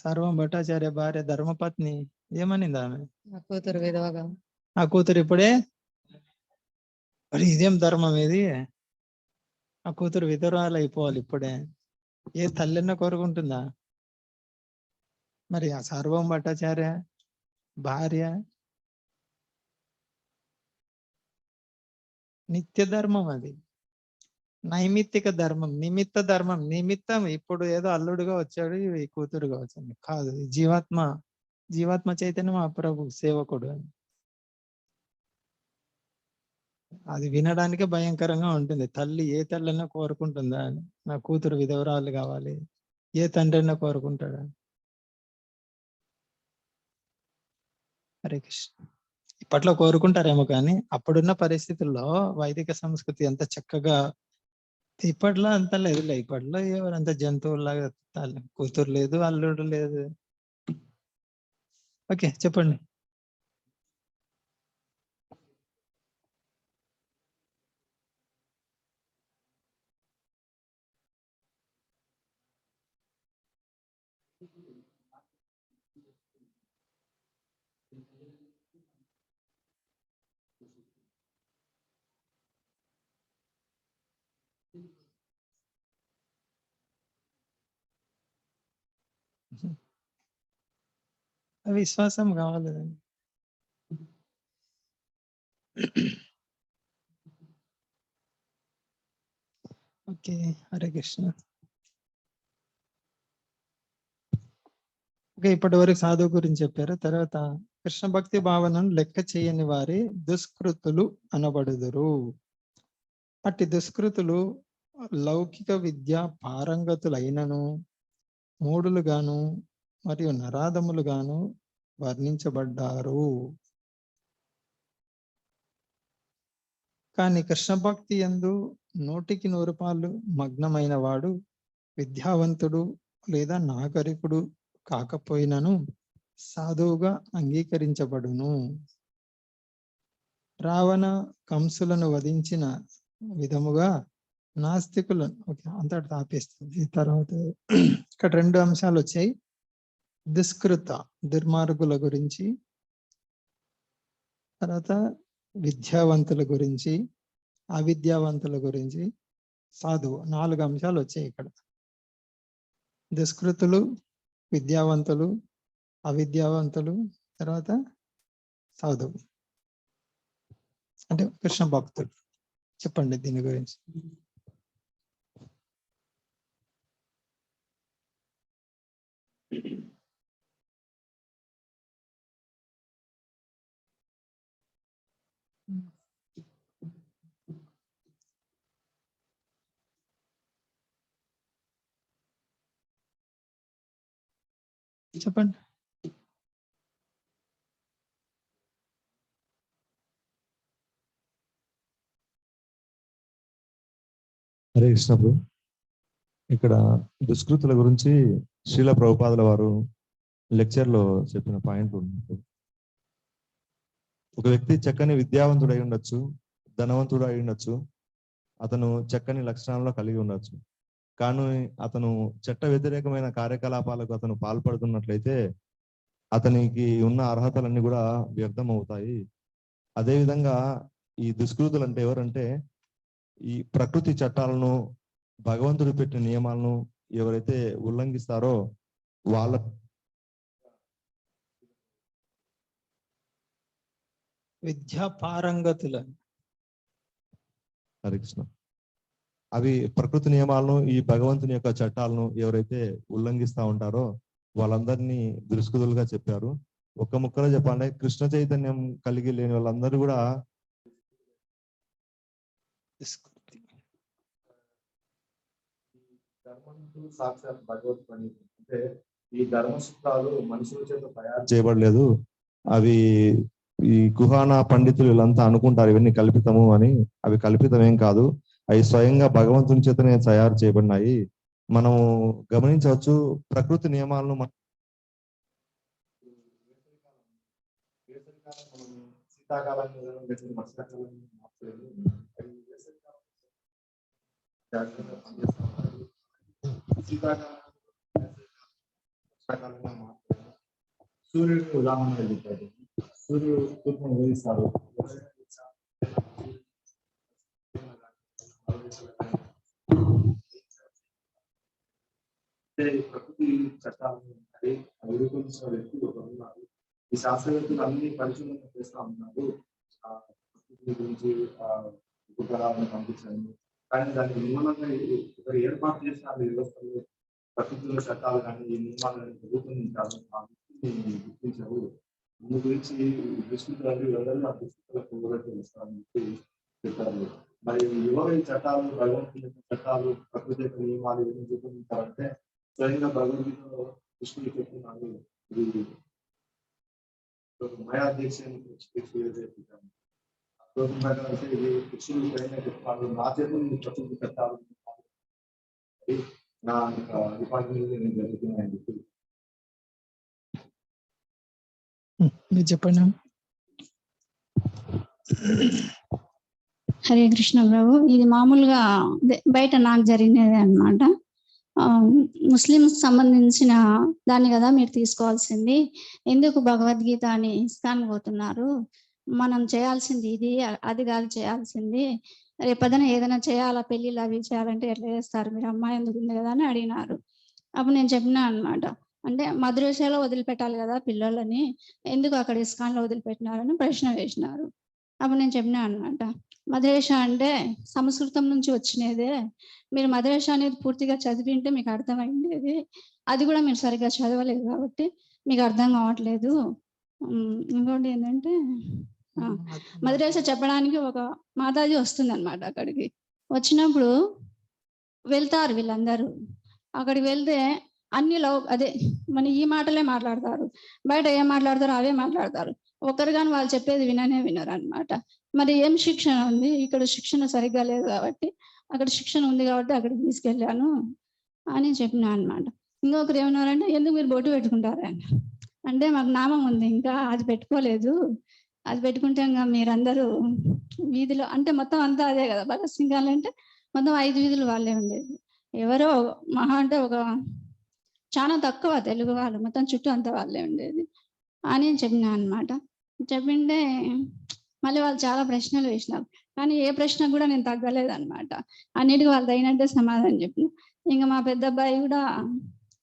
సార్వభౌమ భట్టాచార్య భార్య ధర్మపత్ని ఏమనింది ఆమె, నా కూతురు విధవగా, నా కూతురు ఇప్పుడే, మరి ఇదేం ధర్మం ఇది, ఆ కూతురు విధవరాలు అయిపోవాలి ఇప్పుడే, ఏ తల్లెన్న కోరుకుంటుందా? మరి ఆ సార్వభౌమ భట్టాచార్య భార్య నిత్య ధర్మం, అది నైమిత్తిక ధర్మం, నిమిత్త ధర్మం. నిమిత్తం ఇప్పుడు ఏదో అల్లుడుగా వచ్చాడు, ఈ కూతురుగా వచ్చింది కాదు. జీవాత్మ చైతన్యం ఆ ప్రభు సేవకుడు. అది వినడానికే భయంకరంగా ఉంటుంది. తల్లి ఏ తల్లైనా కోరుకుంటుందా అని, నా కూతురు విధవరాలు కావాలి, ఏ తండ్రి అయినా కోరుకుంటాడా? హరే కృష్ణ. ఇప్పట్లో కోరుకుంటారేమో, కానీ అప్పుడున్న పరిస్థితుల్లో వైదిక సంస్కృతి ఎంత చక్కగా, ఇప్పట్లో అంత లేదులే. ఇప్పట్లో ఎవరంత జంతువులాగా, కూతురు లేదు, అల్లుడు లేదు. ఓకే, చెప్పండి. విశ్వాసం కావాలి. ఓకే, హరే కృష్ణ. ఓకే, ఇప్పటి వరకు సాధువు గురించి చెప్పారు. తర్వాత కృష్ణ భక్తి భావనను లెక్క చేయని వారి దుష్కృతులు అనబడుదురు. అట్టి దుష్కృతులు లౌకిక విద్య పారంగతులైనను మూడులుగాను మరియు నరాధములుగాను వర్ణించబడ్డారు. కానీ కృష్ణ భక్తి యందు 100% మగ్నమైన వాడు విద్యావంతుడు లేదా నాగరికుడు కాకపోయినను సాధువుగా అంగీకరించబడును. రావణ కంసులను వధించిన విధముగా నాస్తికులను, ఓకే అంతటితో ఆపేస్తుంది. తర్వాత ఇక్కడ 2 అంశాలు వచ్చాయి. దుష్కృత దుర్మార్గుల గురించి, తర్వాత విద్యావంతుల గురించి, అవిద్యావంతుల గురించి, సాధువు, 4 అంశాలు వచ్చాయి ఇక్కడ. దుష్కృతులు, విద్యావంతులు, అవిద్యావంతులు, తర్వాత సాధువు అంటే కృష్ణ భక్తులు. చెప్పండి దీని గురించి. చెప్పండి. హరే కృష్ణ ప్రభు. ఇక్కడ దుష్కృతుల గురించి శ్రీల ప్రభుపాదుల వారు లెక్చర్ లో చెప్పిన పాయింట్ ఉంది. ఒక వ్యక్తి చక్కని విద్యావంతుడు అయి ఉండొచ్చు, ధనవంతుడు అయి ఉండొచ్చు, అతను చక్కని లక్షణాలను కలిగి ఉండొచ్చు. కానీ అతను చట్ట వ్యతిరేకమైన కార్యకలాపాలకు అతను పాల్పడుతున్నట్లయితే అతనికి ఉన్న అర్హతలన్నీ కూడా వ్యర్థం అవుతాయి. అదేవిధంగా ఈ దుష్కృతులు అంటే ఎవరంటే ఈ ప్రకృతి చట్టాలను, భగవంతుడు పెట్టిన నియమాలను ఎవరైతే ఉల్లంఘిస్తారో వాళ్ళ విద్యా పారంగతులను, హరే కృష్ణ, అవి ప్రకృతి నియమాలను, ఈ భగవంతుని యొక్క చట్టాలను ఎవరైతే ఉల్లంఘిస్తా ఉంటారో వాళ్ళందరినీ దుష్కృతులుగా చెప్పారు. ఒక్క ముక్కలో చెప్పాలంటే కృష్ణ చైతన్యం కలిగి లేని వాళ్ళందరూ కూడా సాక్షాత్ భగవత్ అంటే ఈ ధర్మసూత్రాలు మనుషుల చేత తయారు చేయబడలేదు. అవి ఈ కుహానా పండితులు వీళ్ళంతా అనుకుంటారు ఇవన్నీ కల్పితము అని. అవి కల్పితం ఏం కాదు, అవి స్వయంగా భగవంతుని చేతనే తయారు చేయబడినాయి. మనం గమనించవచ్చు ప్రకృతి నియమాలను. శీతాకాలాన్ని సూర్యుడు ఉదాహరణ వెళ్తాడు. సూర్యుడు తూర్పును ఉదయిస్తాడు. ప్రకృతి చట్టాలను అభివృద్ధించిన వ్యక్తులు ఉన్నారు. ఈ శాస్త్రవేత్తలు అన్ని పరిశోధన చేస్తూ ఉన్నారు ప్రకృతి గురించి, ఉపగ్రహాలను పంపించండి. కానీ దానికి నియమంగా ఒకరు ఏర్పాటు చేసిన వ్యవస్థలు, ప్రకృతిలో చట్టాలు కానీ ఈ నియమాలను రూపొందించాలి గుర్తించారు. అందు గురించి దృష్టికి ఎవరైనా ఆ దృష్టిలకు తెలుస్తారని చెప్పి చెప్పారు. మరి ఎవరు ఈ చట్టాలు, భగవద్గీత చట్టాలు, ప్రకృతి యొక్క నియమాలు ఏమి రూపొందించాలంటే స్వయంగా భగవద్గీతలో కృష్ణుడు చెప్తున్నాడు. ఇది మయాధ్యక్షుని ఇది కృష్ణుడు స్వయంగా చెప్తాడు. నా చేతులు ప్రకృతి చట్టాలు నా డిపార్ట్మెంట్ నేను జరుగుతున్నాయని చెప్పి. మీరు చెప్పండి. హరే కృష్ణ ప్రభు. ఇది మామూలుగా బయట నాకు జరిగినది అన్నమాట. ముస్లింస్ సంబంధించిన దాన్ని కదా మీరు తీసుకోవాల్సింది. ఎందుకు భగవద్గీత అని ఇస్కాన్ పోతున్నారు? మనం చేయాల్సింది ఇది, అది కాదు చేయాల్సింది. రేపదన ఏదైనా చేయాలా, పెళ్ళిళ్ళు అవి చేయాలంటే ఎట్లా చేస్తారు మీరు? అమ్మాయి ఎందుకు ఉంది కదా అని అడిగినారు. అప్పుడు నేను చెప్పినా అనమాట, అంటే మద్రసాలో వదిలిపెట్టాలి కదా పిల్లలని, ఎందుకు అక్కడ ఇస్కాన్లో వదిలిపెట్టినారని ప్రశ్న వేసినారు. అప్పుడు నేను చెప్పినా అనమాట, మద్రసా అంటే సంస్కృతం నుంచి వచ్చినదే, మీరు మద్రసా అనేది పూర్తిగా చదివింటే మీకు అర్థమైండేది, అది కూడా మీరు సరిగ్గా చదవలేదు కాబట్టి మీకు అర్థం కావట్లేదు. ఇంకోటి ఏంటంటే మద్రసా చెప్పడానికి ఒక మాతాజీ వస్తుంది అనమాట అక్కడికి. వచ్చినప్పుడు వెళ్తారు వీళ్ళందరూ, అక్కడికి వెళ్తే అన్ని అదే మన ఈ మాటలే మాట్లాడతారు, బయట ఏం మాట్లాడతారో అవే మాట్లాడతారు. ఒకరు కానీ వాళ్ళు చెప్పేది వినరు అనమాట. మరి ఏం శిక్షణ ఉంది ఇక్కడ? శిక్షణ సరిగ్గా లేదు కాబట్టి, అక్కడ శిక్షణ ఉంది కాబట్టి అక్కడికి తీసుకెళ్ళాను అని చెప్పినా అనమాట. ఇంకొకరు ఏమన్నారంటే, ఎందుకు మీరు బొట్టు పెట్టుకుంటారని. అంటే మాకు నామం ఉంది, ఇంకా అది పెట్టుకోలేదు, అది పెట్టుకుంటే ఇంకా మీరందరూ వీధిలో అంటే మొత్తం అంతా అదే కదా భగత్ సింగ్ అంటే మొత్తం 5 వీధులు వాళ్ళే ఉండేది. ఎవరో మహా అంటే ఒక చాలా తక్కువ తెలుగు వాళ్ళు, మొత్తం చుట్టూ అంతా వాళ్ళే ఉండేది అని చెప్పినా అనమాట. చెప్పింటే మళ్ళీ వాళ్ళు చాలా ప్రశ్నలు వేసినారు, కానీ ఏ ప్రశ్న కూడా నేను తగ్గలేదు అనమాట. అన్నిటికీ వాళ్ళు తగినట్టే సమాధానం చెప్పిన. ఇంకా మా పెద్ద అబ్బాయి కూడా,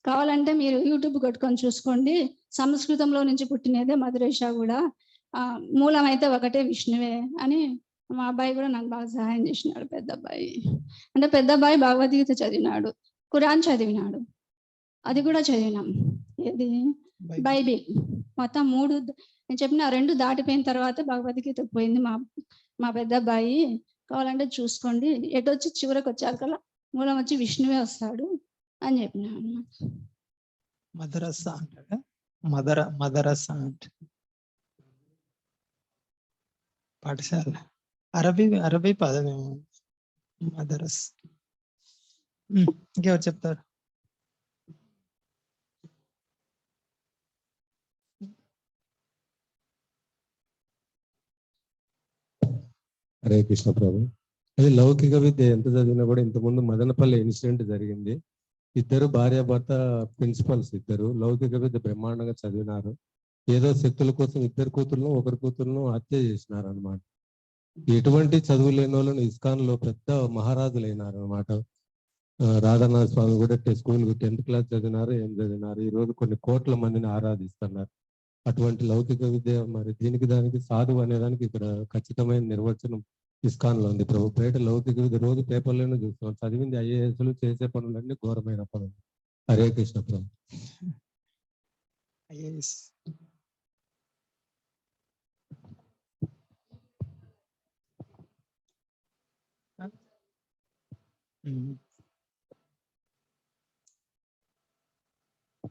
కావాలంటే మీరు యూట్యూబ్ కొట్టుకొని చూసుకోండి, సంస్కృతంలో నుంచి పుట్టినదే మద్రసా కూడా, మూలం అయితే ఒకటే విష్ణువే అని మా అబ్బాయి కూడా నాకు బాగా సహాయం చేసినాడు. పెద్ద అబ్బాయి అంటే పెద్ద అబ్బాయి భగవద్గీత చదివినాడు, ఖురాన్ చదివినాడు, అది కూడా చదివినాం. ఏది బైబిల్ మొత్తం 3 నేను చెప్పిన 2 దాటిపోయిన తర్వాత భగవద్గీత పోయింది మా పెద్ద అబ్బాయి. కావాలంటే చూసుకోండి, ఎటొచ్చి చివరికి వచ్చాకల్లా మూలం వచ్చి విష్ణువే వస్తాడు అని చెప్పిన. మదరసా అంటారా? మదరసా అంటే పాఠశాల, అరబీ పదమేమో మదరస్. ఇంకెవరు చెప్తారు? హరే కృష్ణ ప్రభు. అది లౌకిక విద్య ఎంత చదివినా కూడా, ఇంతకుముందు మదనపల్లి ఇన్సిడెంట్ జరిగింది. ఇద్దరు భార్యాభర్త ప్రిన్సిపల్స్, ఇద్దరు లౌకిక విద్య బ్రహ్మాండంగా చదివినారు. ఏదో శక్తుల కోసం ఇద్దరు కూతుర్లను ఒకరి కూతుర్లను హత్య చేసినారు అనమాట. ఎటువంటి చదువు లేని వాళ్ళని ఇస్కాన్ లో పెద్ద మహారాజులు అయినారు అనమాట. రాధానాథ స్వామి కూడా స్కూల్ 10th క్లాస్ చదివినారు, ఏం చదివినారు. ఈ రోజు కొన్ని కోట్ల మందిని ఆరాధిస్తున్నారు. అటువంటి లౌకిక విద్య మరి దానికి సాధువు అనేదానికి ఇక్కడ ఖచ్చితమైన నిర్వచనం ఇస్కాన్ లో ఉంది ప్రభు. బయట లౌకిక విద్య రోజు పేపర్లోనే చూస్తున్నాం, చదివింది ఐఏఎస్లు, చేసే పనులన్నీ ఘోరమైన పనులు. హరే కృష్ణ ప్రభు.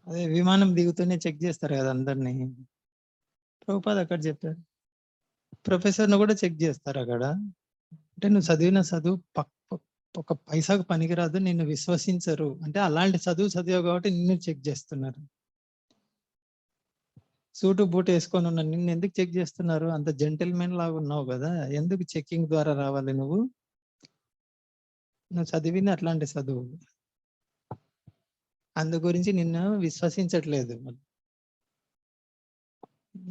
అదే విమానం దిగుతూనే చెక్ చేస్తారు కదా అందరినీ. ప్రభుపాద అక్కడ చెప్పారు, ప్రొఫెసర్ను కూడా చెక్ చేస్తారు అక్కడ. అంటే నువ్వు చదివిన చదువు ఒక పైసాకు పనికిరాదు, నిన్ను విశ్వసించరు అంటే అలాంటి చదువు చదివావు కాబట్టి నిన్ను చెక్ చేస్తున్నారు. సూటు బూట్ వేసుకొని ఉన్న నిన్ను ఎందుకు చెక్ చేస్తున్నారు? అంత జెంటిల్మెన్ లాగా ఉన్నావు కదా, ఎందుకు చెక్కింగ్ ద్వారా రావాలి? నువ్వు చదివింది అట్లాంటి చదువు, అందు గురించి నిన్ను విశ్వసించట్లేదు.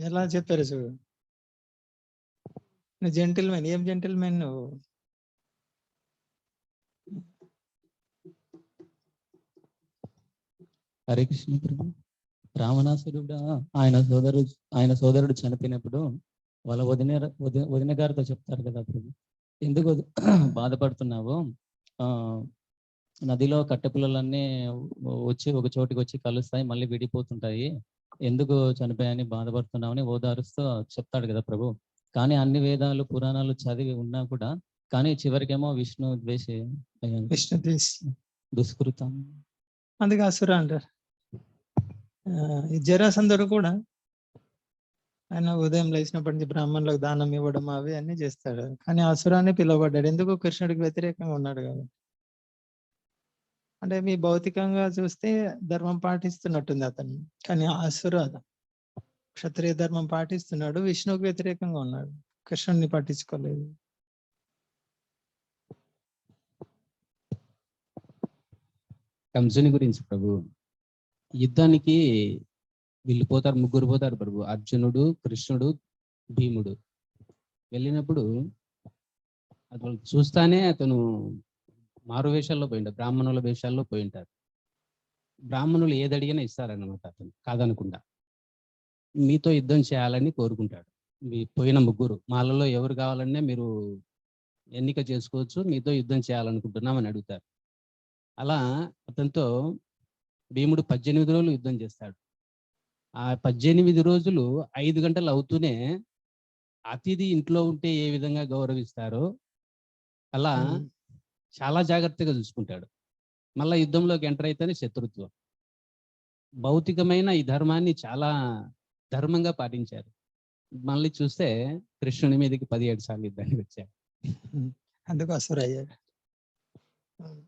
ఎలా చెప్పారు చూడు, నువ్వు జెంటిల్మెన్. ఏం జెంటిల్మెన్ నువ్వు? హరే కృష్ణ ప్రభు. రావణాసురుడు ఆయన సోదరుడు చనిపోయినప్పుడు వాళ్ళ వదిన గారితో చెప్తారు కదా ప్రభు, ఎందుకు బాధపడుతున్నావు? నదిలో కట్టెపుల్లలన్నీ వచ్చి ఒక చోటికి వచ్చి కలుస్తాయి, మళ్ళీ విడిపోతుంటాయి, ఎందుకు చనిపోయాయని బాధపడుతున్నామని ఓదారుస్తూ చెప్తాడు కదా ప్రభు. కానీ అన్ని వేదాలు పురాణాలు చదివి ఉన్నా కూడా, కానీ చివరికేమో విష్ణు ద్వేషి దుష్కృతం, అందుకే అసుర అంటారు. ఈ జరాసంధుడు కూడా ఆయన ఉదయం లేచినప్పటి నుంచి బ్రాహ్మణులకు దానం ఇవ్వడం అవి అన్ని చేస్తాడు, కానీ అసురాన్ని పిలువబడ్డాడు. ఎందుకు? కృష్ణుడికి వ్యతిరేకంగా ఉన్నాడు కాబట్టి. అంటే మీ భౌతికంగా చూస్తే ధర్మం పాటిస్తున్నట్టుంది అతను, కానీ అసుర క్షత్రియ ధర్మం పాటిస్తున్నాడు, విష్ణువుకి వ్యతిరేకంగా ఉన్నాడు, కృష్ణుడిని పట్టించుకోలేదు. కంసుని గురించి ప్రభు, యుద్ధానికి వీళ్ళు పోతారు, ముగ్గురు పోతారు ప్రభు, అర్జునుడు, కృష్ణుడు, భీముడు. వెళ్ళినప్పుడు అతను చూస్తానే అతను మారు వేషాల్లో పోయింటారు, బ్రాహ్మణుల వేషాల్లో పోయింటారు. బ్రాహ్మణులు ఏది అడిగినా ఇస్తారన్నమాట, అతను కాదనకుండా. మీతో యుద్ధం చేయాలని కోరుకుంటాడు. మీ పోయిన ముగ్గురు మాలలో ఎవరు కావాలన్నా మీరు ఎన్నిక చేసుకోవచ్చు, మీతో యుద్ధం చేయాలనుకుంటున్నామని అడుగుతారు. అలా అతనితో భీముడు 18 రోజులు యుద్ధం చేస్తాడు. ఆ 18 రోజులు 5 గంటలు అవుతూనే అతిథి ఇంట్లో ఉంటే ఏ విధంగా గౌరవిస్తారో అలా చాలా జాగ్రత్తగా చూసుకుంటాడు. మళ్ళా యుద్ధంలోకి ఎంటర్ అయితేనే శత్రుత్వం. భౌతికమైన ఈ ధర్మాన్ని చాలా ధర్మంగా పాటించారు. మళ్ళీ చూస్తే కృష్ణుని మీదకి 17 సార్లు యుద్ధానికి వచ్చారు. అందుకు అసురయ్యాడు. Okay.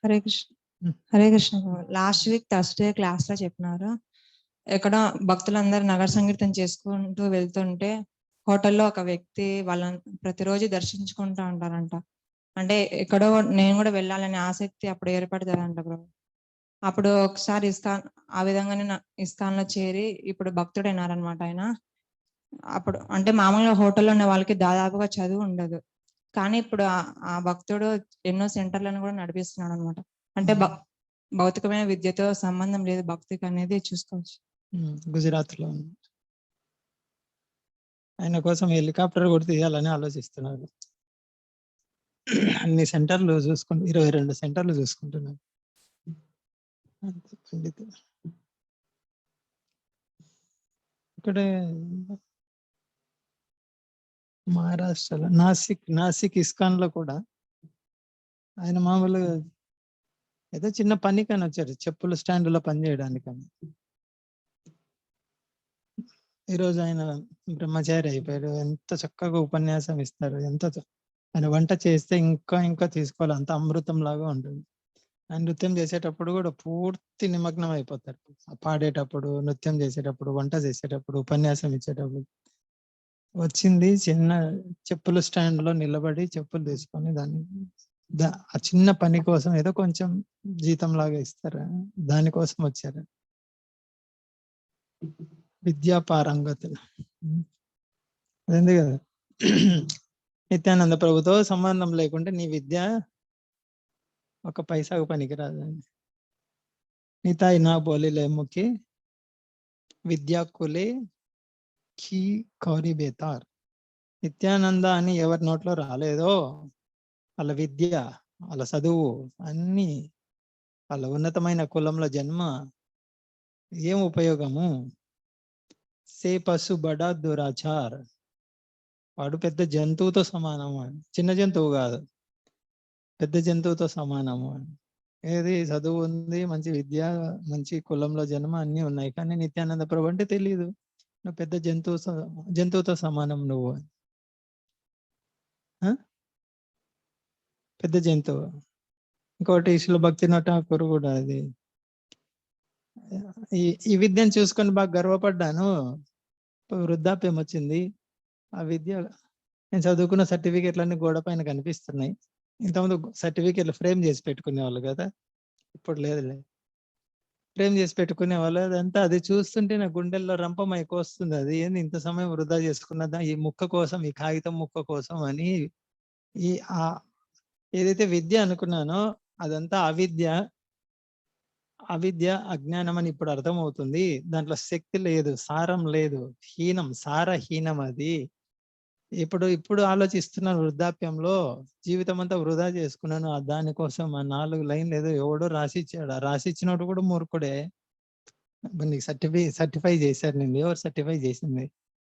Hare Krishna. Hare Krishna. Last week Thursday class లో చెప్పినారు, ఎక్కడ భక్తులందరూ నగర సంకీర్తన చేసుకుంటూ వెళ్తుంటే హోటల్లో ఒక వ్యక్తి వాళ్ళని ప్రతిరోజు దర్శించుకుంటూ ఉంటారంట. అంటే ఎక్కడో నేను కూడా వెళ్ళాలనే ఆసక్తి అప్పుడు ఏర్పడుతుందంట ప్రభు. అప్పుడు ఒకసారి ఆ విధంగానే ఇస్కాన్ లో చేరి ఇప్పుడు భక్తుడైనారనమాట ఆయన. అప్పుడు అంటే మామూలుగా హోటల్లో ఉన్న వాళ్ళకి దాదాపుగా చదువు ఉండదు, కానీ ఇప్పుడు ఆ భక్తుడు ఎన్నో సెంటర్లను కూడా నడిపిస్తున్నాడు అనమాట. అంటే భౌతికమైన విద్యతో సంబంధం లేదు భక్తికి అనేది చూసుకోవచ్చు. గుజరాత్ లో ఆయన కోసం హెలికాప్టర్ కూడా తీయాలని ఆలోచిస్తున్నారు. అన్ని సెంటర్లు చూసుకుంటూ 22 సెంటర్లు చూసుకుంటున్నారు. పండిత్ ఇక్కడే మహారాష్ట్రలో నాసిక్ ఇస్కాన్ లో కూడా ఆయన మామూలుగా ఏదో చిన్న పనికని వచ్చారు, చెప్పుల స్టాండ్ లో పని చేయడానికని. ఈరోజు ఆయన బ్రహ్మచారి అయిపోయారు. ఎంత చక్కగా ఉపన్యాసం ఇస్తారు, ఆయన వంట చేస్తే ఇంకా తీసుకోవాలి, అంత అమృతం లాగా ఉంటుంది. ఆయన నృత్యం చేసేటప్పుడు కూడా పూర్తి నిమగ్నం అయిపోతారు. పాడేటప్పుడు, నృత్యం చేసేటప్పుడు, వంట చేసేటప్పుడు, ఉపన్యాసం ఇచ్చేటప్పుడు. వచ్చింది చిన్న చెప్పుల స్టాండ్ లో నిలబడి చెప్పులు తీసుకొని ఆ చిన్న పని కోసం ఏదో కొంచెం జీతం లాగా ఇస్తారు, దానికోసం వచ్చారు. విద్యా పారంగతులు అదేంది కదా, నిత్యానంద ప్రభుతో సంబంధం లేకుంటే నీ విద్య ఒక పైసాకు పనికిరాదండి. నితాయి నా బోలిలేముకి విద్యాకులే ఖీ కౌరి బేతార్. నిత్యానంద అని ఎవరి నోట్లో రాలేదో వాళ్ళ విద్య, వాళ్ళ చదువు అన్ని, వాళ్ళ ఉన్నతమైన కులంలో జన్మ ఏం ఉపయోగము? సే పశు బడా దురాచార్. వాడు పెద్ద జంతువుతో సమానము, చిన్న జంతువు కాదు, పెద్ద జంతువుతో సమానము. ఏది చదువు ఉంది, మంచి విద్య, మంచి కులంలో జన్మ అన్ని ఉన్నాయి, కానీ నిత్యానంద ప్రభు అంటే తెలియదు. నువ్వు పెద్ద జంతువుతో సమానం నువ్వు, పెద్ద జంతువు. ఇంకోటి శిల భక్తి ఠాకూర్ కూడా అది ఈ విద్యను చూసుకొని బాగా గర్వపడ్డాను. వృద్ధాప్యం వచ్చింది, ఆ విద్య నేను చదువుకున్న సర్టిఫికేట్లన్నీ గోడ పైన కనిపిస్తున్నాయి. ఇంతకుముందు సర్టిఫికేట్లు ఫ్రేమ్ చేసి పెట్టుకునే వాళ్ళు కదా, ఇప్పుడు లేదులే. ఫ్రేమ్ చేసి పెట్టుకునే వాళ్ళు, అదంతా అది చూస్తుంటే నా గుండెల్లో రంపం వస్తుంది. అది ఏంది ఇంత సమయం వృధా చేసుకున్నదా ఈ ముక్క కోసం, ఈ కాగితం ముక్క కోసం అని. ఏదైతే విద్య అనుకున్నానో అదంతా అవిద్య, అజ్ఞానం అని ఇప్పుడు అర్థమవుతుంది. దాంట్లో శక్తి లేదు, సారం లేదు, హీనం, సారహీనం అది. ఇప్పుడు ఆలోచిస్తున్నాను, వృద్ధాప్యంలో జీవితం అంతా వృధా చేసుకున్నాను దానికోసం. ఆ 4 లైన్లు ఏదో ఎవడో రాసిచ్చాడు, ఆ రాసిచ్చినోడు కూడా మూర్ఖుడే. నీకు సర్టిఫై చేశారు, నేను ఎవరు సర్టిఫై చేసింది?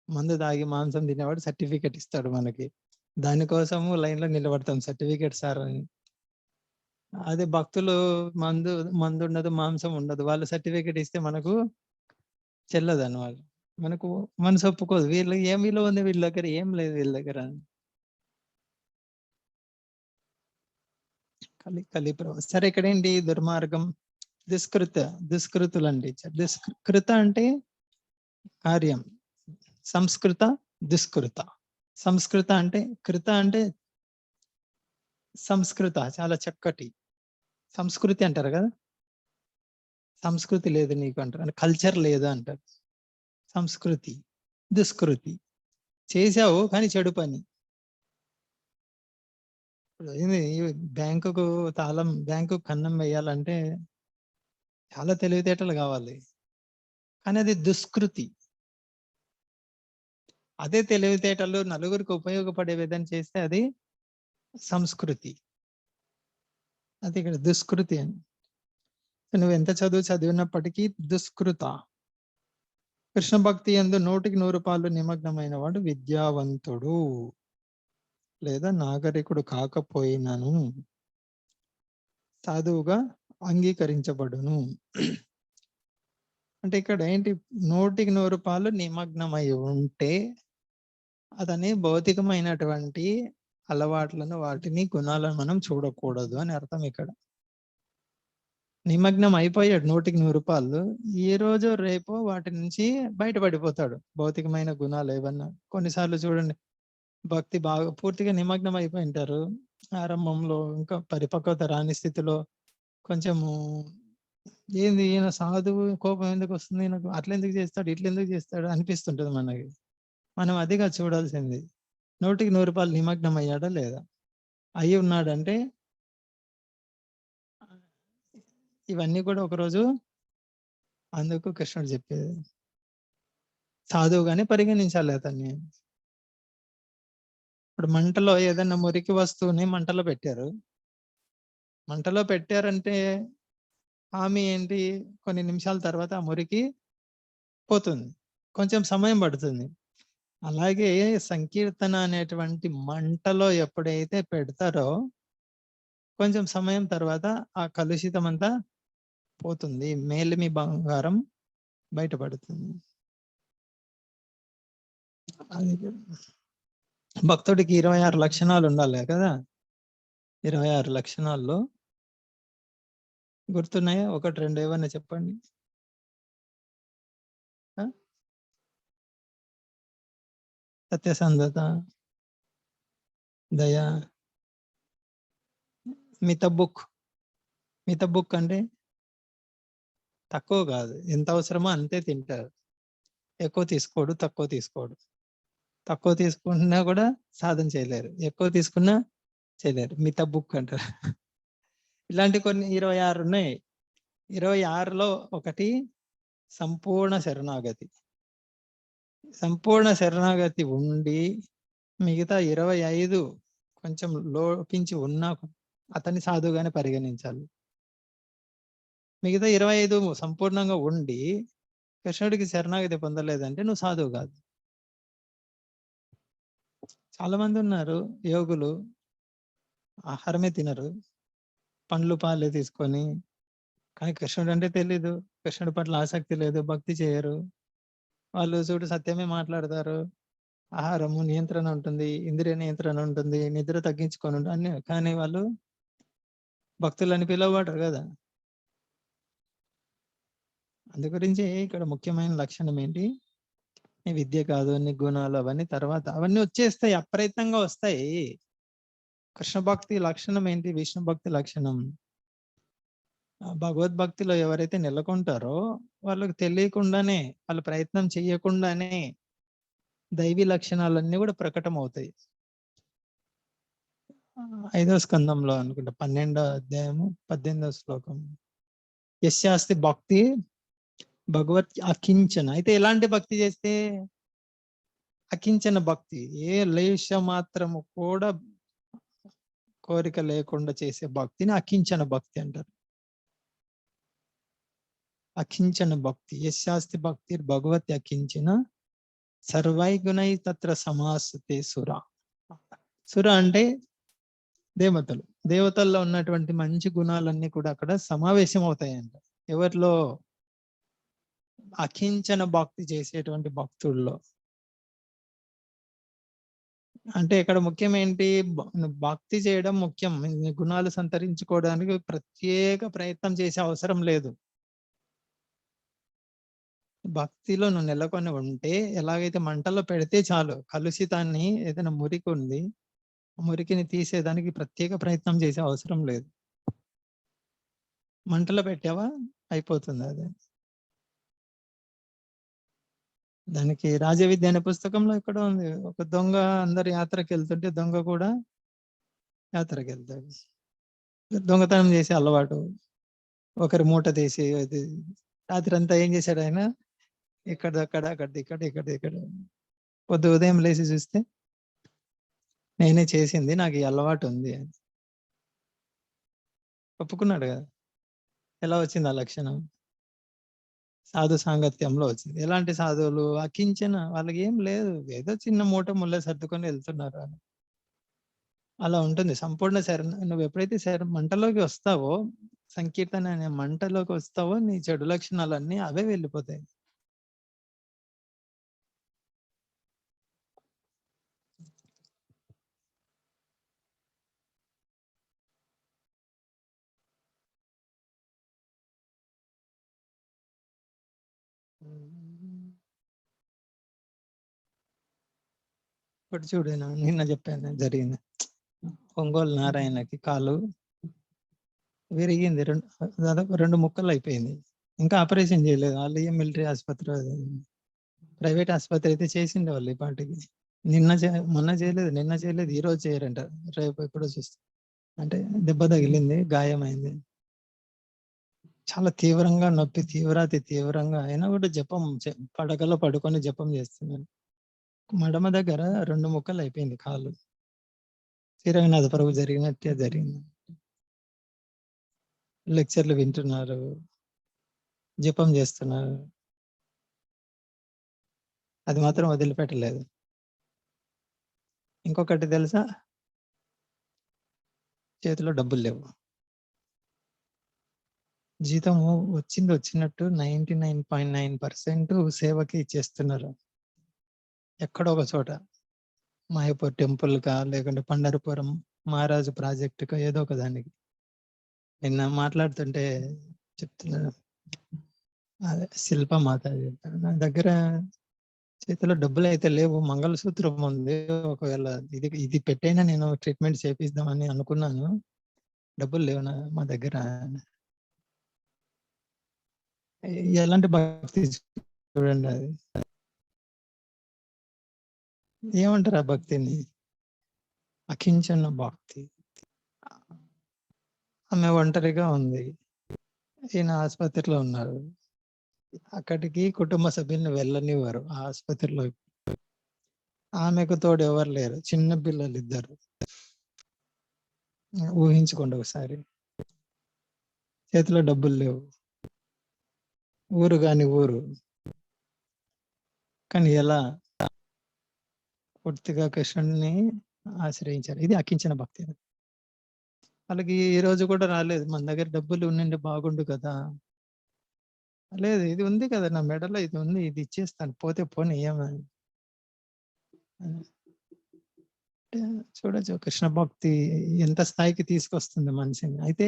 మందు తాగి మాంసం తినేవాడు సర్టిఫికెట్ ఇస్తాడు మనకి, దానికోసము లైన్ లో నిలబడతాం సర్టిఫికెట్ సార్ అని. అదే భక్తులు మందు ఉండదు, మాంసం ఉండదు, వాళ్ళు సర్టిఫికెట్ ఇస్తే మనకు చెల్లదు అని, వాళ్ళు మనకు మనసు ఒప్పుకోదు. వీళ్ళు ఏం విలువ ఉంది, వీళ్ళ దగ్గర ఏం లేదు, వీళ్ళ దగ్గర. కలి ప్రభు. సరే, ఇక్కడ ఏంటి దుర్మార్గం? దుష్కృతులు అండి. దుష్కృత అంటే కార్యం, సంస్కృత దుష్కృత. సంస్కృత అంటే కృత అంటే సంస్కృత, చాలా చక్కటి సంస్కృతి అంటారు కదా. సంస్కృతి లేదు నీకు అంటారు, అంటే కల్చర్ లేదు అంటారు. సంస్కృతి, దుష్కృతి. చేసావు కానీ చెడు పని. ఇది బ్యాంకుకు తాళం, బ్యాంకు కన్నం వేయాలంటే చాలా తెలివితేటలు కావాలి. కానీ అది దుష్కృతి. అదే తెలివితేటలు నలుగురికి ఉపయోగపడే విధంగా చేస్తే అది సంస్కృతి. అది ఇక్కడ దుష్కృతి అని. నువ్వు ఎంత చదివినప్పటికీ దుష్కృత. కృష్ణ భక్తి యందు 100% నిమగ్నమైన వాడు విద్యావంతుడు లేదా నాగరికుడు కాకపోయినను సాధువుగా అంగీకరించబడును. అంటే ఇక్కడ ఏంటి, 100% నిమగ్నమై ఉంటే అతని భౌతికమైనటువంటి అలవాట్లను, వాటిని, గుణాలను మనం చూడకూడదు అని అర్థం. ఇక్కడ నిమగ్నం అయిపోయాడు 100%. ఈ రోజు రేపో వాటి నుంచి బయటపడిపోతాడు. భౌతికమైన గుణాలు ఏమన్నా కొన్నిసార్లు చూడండి, భక్తి బాగా పూర్తిగా నిమగ్నం అయిపోయి ఉంటారు. ఆరంభంలో ఇంకా పరిపక్వత రాని స్థితిలో కొంచెము ఏంది ఈయన సాధువు, కోపం ఎందుకు వస్తుంది, నాకు అట్లా ఎందుకు చేస్తాడు, ఇట్లా ఎందుకు చేస్తాడు అనిపిస్తుంటది మనకి. మనం అదిగా చూడాల్సింది. 100% నిమగ్నం అయ్యాడా లేదా? అయి ఉన్నాడంటే ఇవన్నీ కూడా ఒకరోజు, అందుకు కృష్ణుడు చెప్పేది సాధువుగానే పరిగణించాలి అతన్ని. ఇప్పుడు మంటలో ఏదైనా మురికి వస్తువుని మంటలో పెట్టారు. మంటలో పెట్టారంటే హామీ ఏంటి, కొన్ని నిమిషాల తర్వాత ఆ మురికి పోతుంది, కొంచెం సమయం పడుతుంది. అలాగే సంకీర్తన అనేటువంటి మంటలో ఎప్పుడైతే పెడతారో కొంచెం సమయం తర్వాత ఆ కలుషితం అంతా పోతుంది, మేలిమి బంగారం బయటపడుతుంది. అది భక్తుడికి 26 లక్షణాలు ఉండాలి కదా. 26 లక్షణాల్లో గుర్తున్నాయా? 1, 2 ఏమన్నా చెప్పండి. సత్యసంధత, దయ, మితబుక్. మితబుక్ అంటే తక్కువ కాదు, ఎంత అవసరమో అంతే తింటారు. ఎక్కువ తీసుకోడు, తక్కువ తీసుకోడు. తక్కువ తీసుకున్నా కూడా సాధన చేయలేరు, ఎక్కువ తీసుకున్నా చేయలేరు. మితబుక్ అంటారు. ఇలాంటి కొన్ని 26 ఉన్నాయి. 26లో ఒకటి సంపూర్ణ శరణాగతి. సంపూర్ణ శరణాగతి ఉండి మిగతా 25 కొంచెం లోపించి ఉన్నా అతన్ని సాధువుగానే పరిగణించాలి. మిగతా 25 సంపూర్ణంగా ఉండి కృష్ణుడికి శరణాగతి పొందలేదంటే నువ్వు సాధువు కాదు. చాలా మంది ఉన్నారు యోగులు, ఆహారమే తినరు, పండ్లు పాలే తీసుకొని, కానీ కృష్ణుడు అంటే తెలీదు, కృష్ణుడి పట్ల ఆసక్తి లేదు, భక్తి చేయరు. వాళ్ళు చూడు సత్యమే మాట్లాడతారు, ఆహారము నియంత్రణ ఉంటుంది, ఇంద్రియ నియంత్రణ ఉంటుంది, నిద్ర తగ్గించుకొని అన్ని, కానీ వాళ్ళు భక్తులని పిలువబడరు కదా. అందు గురించి ఇక్కడ ముఖ్యమైన లక్షణం ఏంటి, నీ విద్య కాదు, నీ గుణాలు అవన్నీ తర్వాత, అవన్నీ వచ్చేస్తాయి, అప్రయత్నంగా వస్తాయి. కృష్ణ భక్తి లక్షణం ఏంటి, విష్ణు భక్తి లక్షణం. భగవద్భక్తిలో ఎవరైతే నెలకొంటారో వాళ్ళకి తెలియకుండానే, వాళ్ళు ప్రయత్నం చేయకుండానే దైవీ లక్షణాలన్నీ కూడా ప్రకటం అవుతాయి. 5వ స్కందంలో అనుకుంటా 12వ అధ్యాయము 18వ శ్లోకం. యస్యాస్తి భక్తి భగవత్ అకించన. అయితే ఎలాంటి భక్తి చేస్తే? అకించన భక్తి, ఏ లేశ మాత్రము కూడా కోరిక లేకుండా చేసే భక్తిని అకించన భక్తి అంటారు. అకించన భక్తి. యస్యాస్తి భక్తి భగవతి అకించన సర్వై గుణై తత్ర సమాసతే సుర. సుర అంటే దేవతలు. దేవతల్లో ఉన్నటువంటి మంచి గుణాలన్నీ కూడా అక్కడ సమావేశం అవుతాయంట. ఎవరిలో? అకించన భక్తి చేసేటువంటి భక్తుల్లో. అంటే ఇక్కడ ముఖ్యం ఏంటి, భక్తి చేయడం ముఖ్యం. గుణాలు సంతరించుకోవడానికి ప్రత్యేక ప్రయత్నం చేసే అవసరం లేదు. భక్తిలో నువ్వు నెలకొని ఉంటే, ఎలాగైతే మంటలో పెడితే చాలు, కలుషితాన్ని, ఏదైనా మురికి ఉంది, మురికిని తీసేదానికి ప్రత్యేక ప్రయత్నం చేసే అవసరం లేదు. మంటలో పెట్టావా అయిపోతుంది అది. దానికి రాజవిద్య అనే పుస్తకంలో ఇక్కడ ఉంది. ఒక దొంగ అందరు యాత్రకి వెళ్తుంటే దొంగ కూడా యాత్రకి వెళ్తాడు. దొంగతనం చేసే అలవాటు, ఒకరి మూట తీసి అది రాత్రి అంతా ఏం చేశాడు ఆయన, ఇక్కడ ఇక్కడ ఉదయం లేచి చూస్తే నేనే చేసింది, నాకు ఈ అలవాటు ఉంది అని ఒప్పుకున్నాడు కదా. ఎలా వచ్చింది ఆ లక్షణం? సాధు సాంగత్యంలో వచ్చింది. ఎలాంటి సాధువులు? అకించన, వాళ్ళకి ఏం లేదు, ఏదో చిన్న మూట ముళ్ళ సర్దుకొని వెళ్తున్నారు అని. అలా ఉంటుంది సంపూర్ణ శరణ. నువ్వు ఎప్పుడైతే మంటలోకి వస్తావో, సంకీర్తన అనే మంటలోకి వస్తావో, నీ చెడు లక్షణాలన్నీ అవే వెళ్ళిపోతాయి. ఇప్పుడు చూడు, నిన్న చెప్పాను జరిగింది. ఒంగోలు నారాయణకి కాలు విరిగింది, దాదాపు 2 ముక్కలు అయిపోయింది. ఇంకా ఆపరేషన్ చేయలేదు వాళ్ళు. ఏం మిలిటరీ ఆసుపత్రి, ప్రైవేట్ ఆసుపత్రి అయితే చేసిండే వాళ్ళు ఈ పాటికి. మొన్న చేయలేదు, నిన్న చేయలేదు, ఈ రోజు చేయరంట, రేపు ఎప్పుడో చూస్తే. అంటే దెబ్బ తగిలింది, గాయమైంది, చాలా తీవ్రంగా నొప్పి, తీవ్రంగా అయినా కూడా జపం, పడకలో పడుకొని జపం చేస్తున్నాను. మడమ దగ్గర 2 ముక్కలు అయిపోయింది కాలు. శ్రీరంగనాథ ప్రభు జరిగినట్టే జరిగింది. లెక్చర్లు వింటున్నారు, జపం చేస్తున్నారు, అది మాత్రం వదిలిపెట్టలేదు. ఇంకొకటి తెలుసా, చేతిలో డబ్బులు లేవు. జీతము వచ్చినట్టు 99.9% సేవకి ఇచ్చేస్తున్నారు. ఎక్కడో ఒక చోట, మాయపూర్ టెంపుల్ కా, లేకుంటే పండరపురం మహారాజు ప్రాజెక్టుకో, ఏదో ఒక దానికి. నిన్న మాట్లాడుతుంటే చెప్తున్నాను, అదే శిల్పమాత నా దగ్గర చేతిలో డబ్బులు అయితే లేవు, మంగళసూత్రం ఉంది. ఒకవేళ ఇది పెట్టైనా నేను ట్రీట్మెంట్ చేపిద్దామని అనుకున్నాను, డబ్బులు లేవు మా దగ్గర. ఎలాంటి భక్తి చూడండి అది. ఏమంటారు ఆ భక్తిని? అకించన భక్తి. ఆమె ఒంటరిగా ఉంది, ఈయన ఆసుపత్రిలో ఉన్నారు. అక్కడికి కుటుంబ సభ్యుల్ని వెళ్ళనివ్వరు ఆ ఆసుపత్రిలో. ఆమెకు తోడు ఎవరు లేరు, చిన్న పిల్లలు 2. ఊహించుకోండి ఒకసారి. చేతిలో డబ్బులు లేవు, ఊరు కాని ఊరు, కానీ ఎలా పూర్తిగా కృష్ణుడిని ఆశ్రయించారు. ఇది అకించిన భక్తి. వాళ్ళకి ఈ రోజు కూడా రాలేదు, మన దగ్గర డబ్బులు ఉండండి బాగుండు కదా. లేదు, ఇది ఉంది కదా నా మెడలో, ఇది ఉంది, ఇది ఇచ్చేస్తాను, పోతే పోనీ ఏమని. చూడొచ్చు కృష్ణ భక్తి ఎంత స్థాయికి తీసుకొస్తుంది మనిషిని. అయితే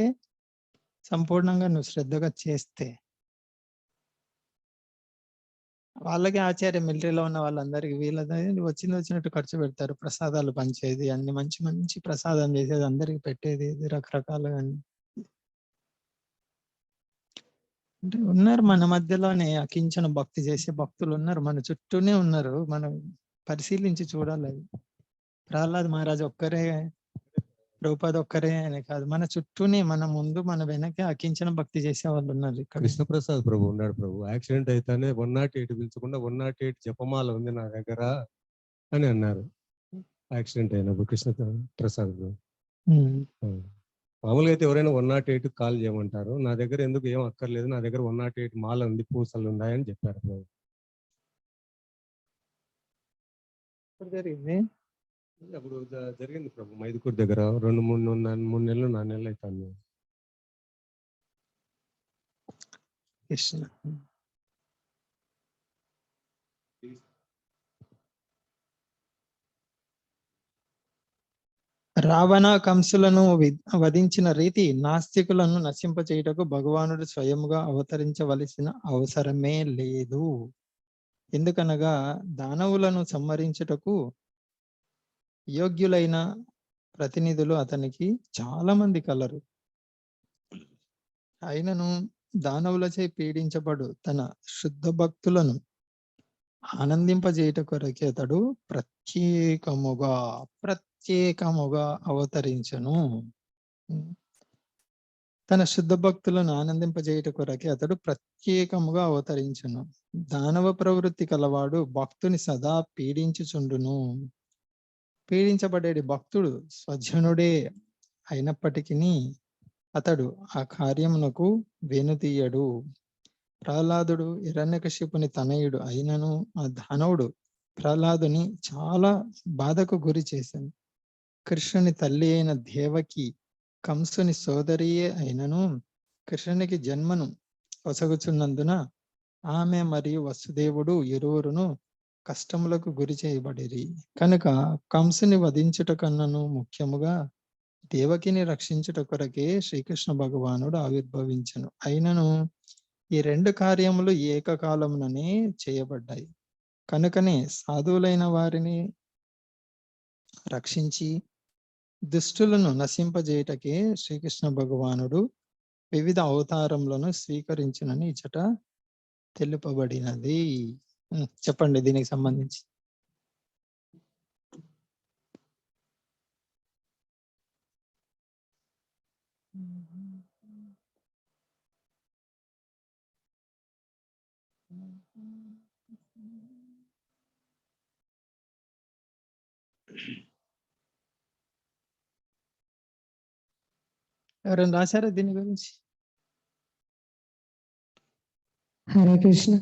సంపూర్ణంగా నువ్వు శ్రద్ధగా చేస్తే, వాళ్ళకి ఆచార్య మిలిటరీలో ఉన్న వాళ్ళందరికీ వీళ్ళది వచ్చినట్టు ఖర్చు పెడతారు. ప్రసాదాలు పంచేది, అన్ని మంచి మంచి ప్రసాదం చేసేది, అందరికి పెట్టేది, ఇది రకరకాలుగా. అంటే ఉన్నారు మన మధ్యలోనే అకించన భక్తి చేసే భక్తులు ఉన్నారు, మన చుట్టూనే ఉన్నారు. మనం పరిశీలించి చూడాలి. ప్రహ్లాద్ మహారాజ్ ఒక్కరే, ప్రభుపాద్ ఒక్కరే అని కాదు, మన చుట్టూనే, మన ముందు మన వెనక అకించన భక్తి చేసే వాళ్ళు ఉన్నారు ఇక్కడ. కృష్ణప్రసాద్ ప్రభు ఉన్నాడు ప్రభు. యాక్సిడెంట్ అయితేనే 108 పిలుచుకుండా 108 జపమాల ఉంది నా దగ్గర అని అన్నారు యాక్సిడెంట్ అయినప్పుడు కృష్ణ ప్రసాద్ ప్రభు. మామూలుగా అయితే ఎవరైనా 108 కాల్ చేయమంటారు, నా దగ్గర ఎందుకు ఏం అక్కర్లేదు, నా దగ్గర 108 మాల ఉంది, పూసలు ఉన్నాయని చెప్పారు ప్రభు. జరిగింది అప్పుడు జరిగింది ప్రభు మైదుకూరు దగ్గర 2-3 నెలలు 4 నెలలు అవుతాను. కృష్ణ రావణ కంసులను వధించిన రీతి నాస్తికులను నశింపచేయుటకు భగవానుడు స్వయముగా అవతరించవలసిన అవసరమే లేదు. ఎందుకనగా దానవులను సంహరించుటకు యోగ్యులైన ప్రతినిధులు అతనికి చాలా మంది కలరు. ఆయనను దానవులచే పీడించబడు తన శుద్ధ భక్తులను ఆనందింపజేయుట కొరకే అతడు ప్రత్యేకముగా అవతరించను. తన శుద్ధ భక్తులను ఆనందింపజేయుట కొరకే అతడు ప్రత్యేకముగా అవతరించును. దానవ ప్రవృత్తి కలవాడు భక్తుని సదా పీడించుచుండును. పీడించబడేది భక్తుడు స్వజనుడే అయినప్పటికీ అతడు ఆ కార్యమునకు వెనుతీయడు. ప్రహ్లాదుడు హిరణ్యకశిపుని తనయుడు అయినను ఆ దానవుడు ప్రహ్లాదుని చాలా బాధకు గురి చేశాను. కృష్ణుని తల్లి అయిన దేవకి కంసుని సోదరియే అయినను కృష్ణునికి జన్మను ఒసగుచున్నందున ఆమె మరియు వసుదేవుడు ఇరువురును కష్టములకు గురి చేయబడిరి. కనుక కంసుని వధించుట కన్నను ముఖ్యముగా దేవకిని రక్షించుట కొరకే శ్రీకృష్ణ భగవానుడు ఆవిర్భవించను. అయినను ఈ రెండు కార్యములు ఏకకాలముననే చేయబడ్డాయి. కనుకనే సాధువులైన వారిని రక్షించి దుష్టులను నశింపజేయటకే శ్రీకృష్ణ భగవానుడు వివిధ అవతారములను స్వీకరించునని ఇచ్చట తెలుపబడినది. చెప్పండి దీనికి సంబంధించి. ఎవరైనా రాశారా దీని గురించి? హరే కృష్ణ.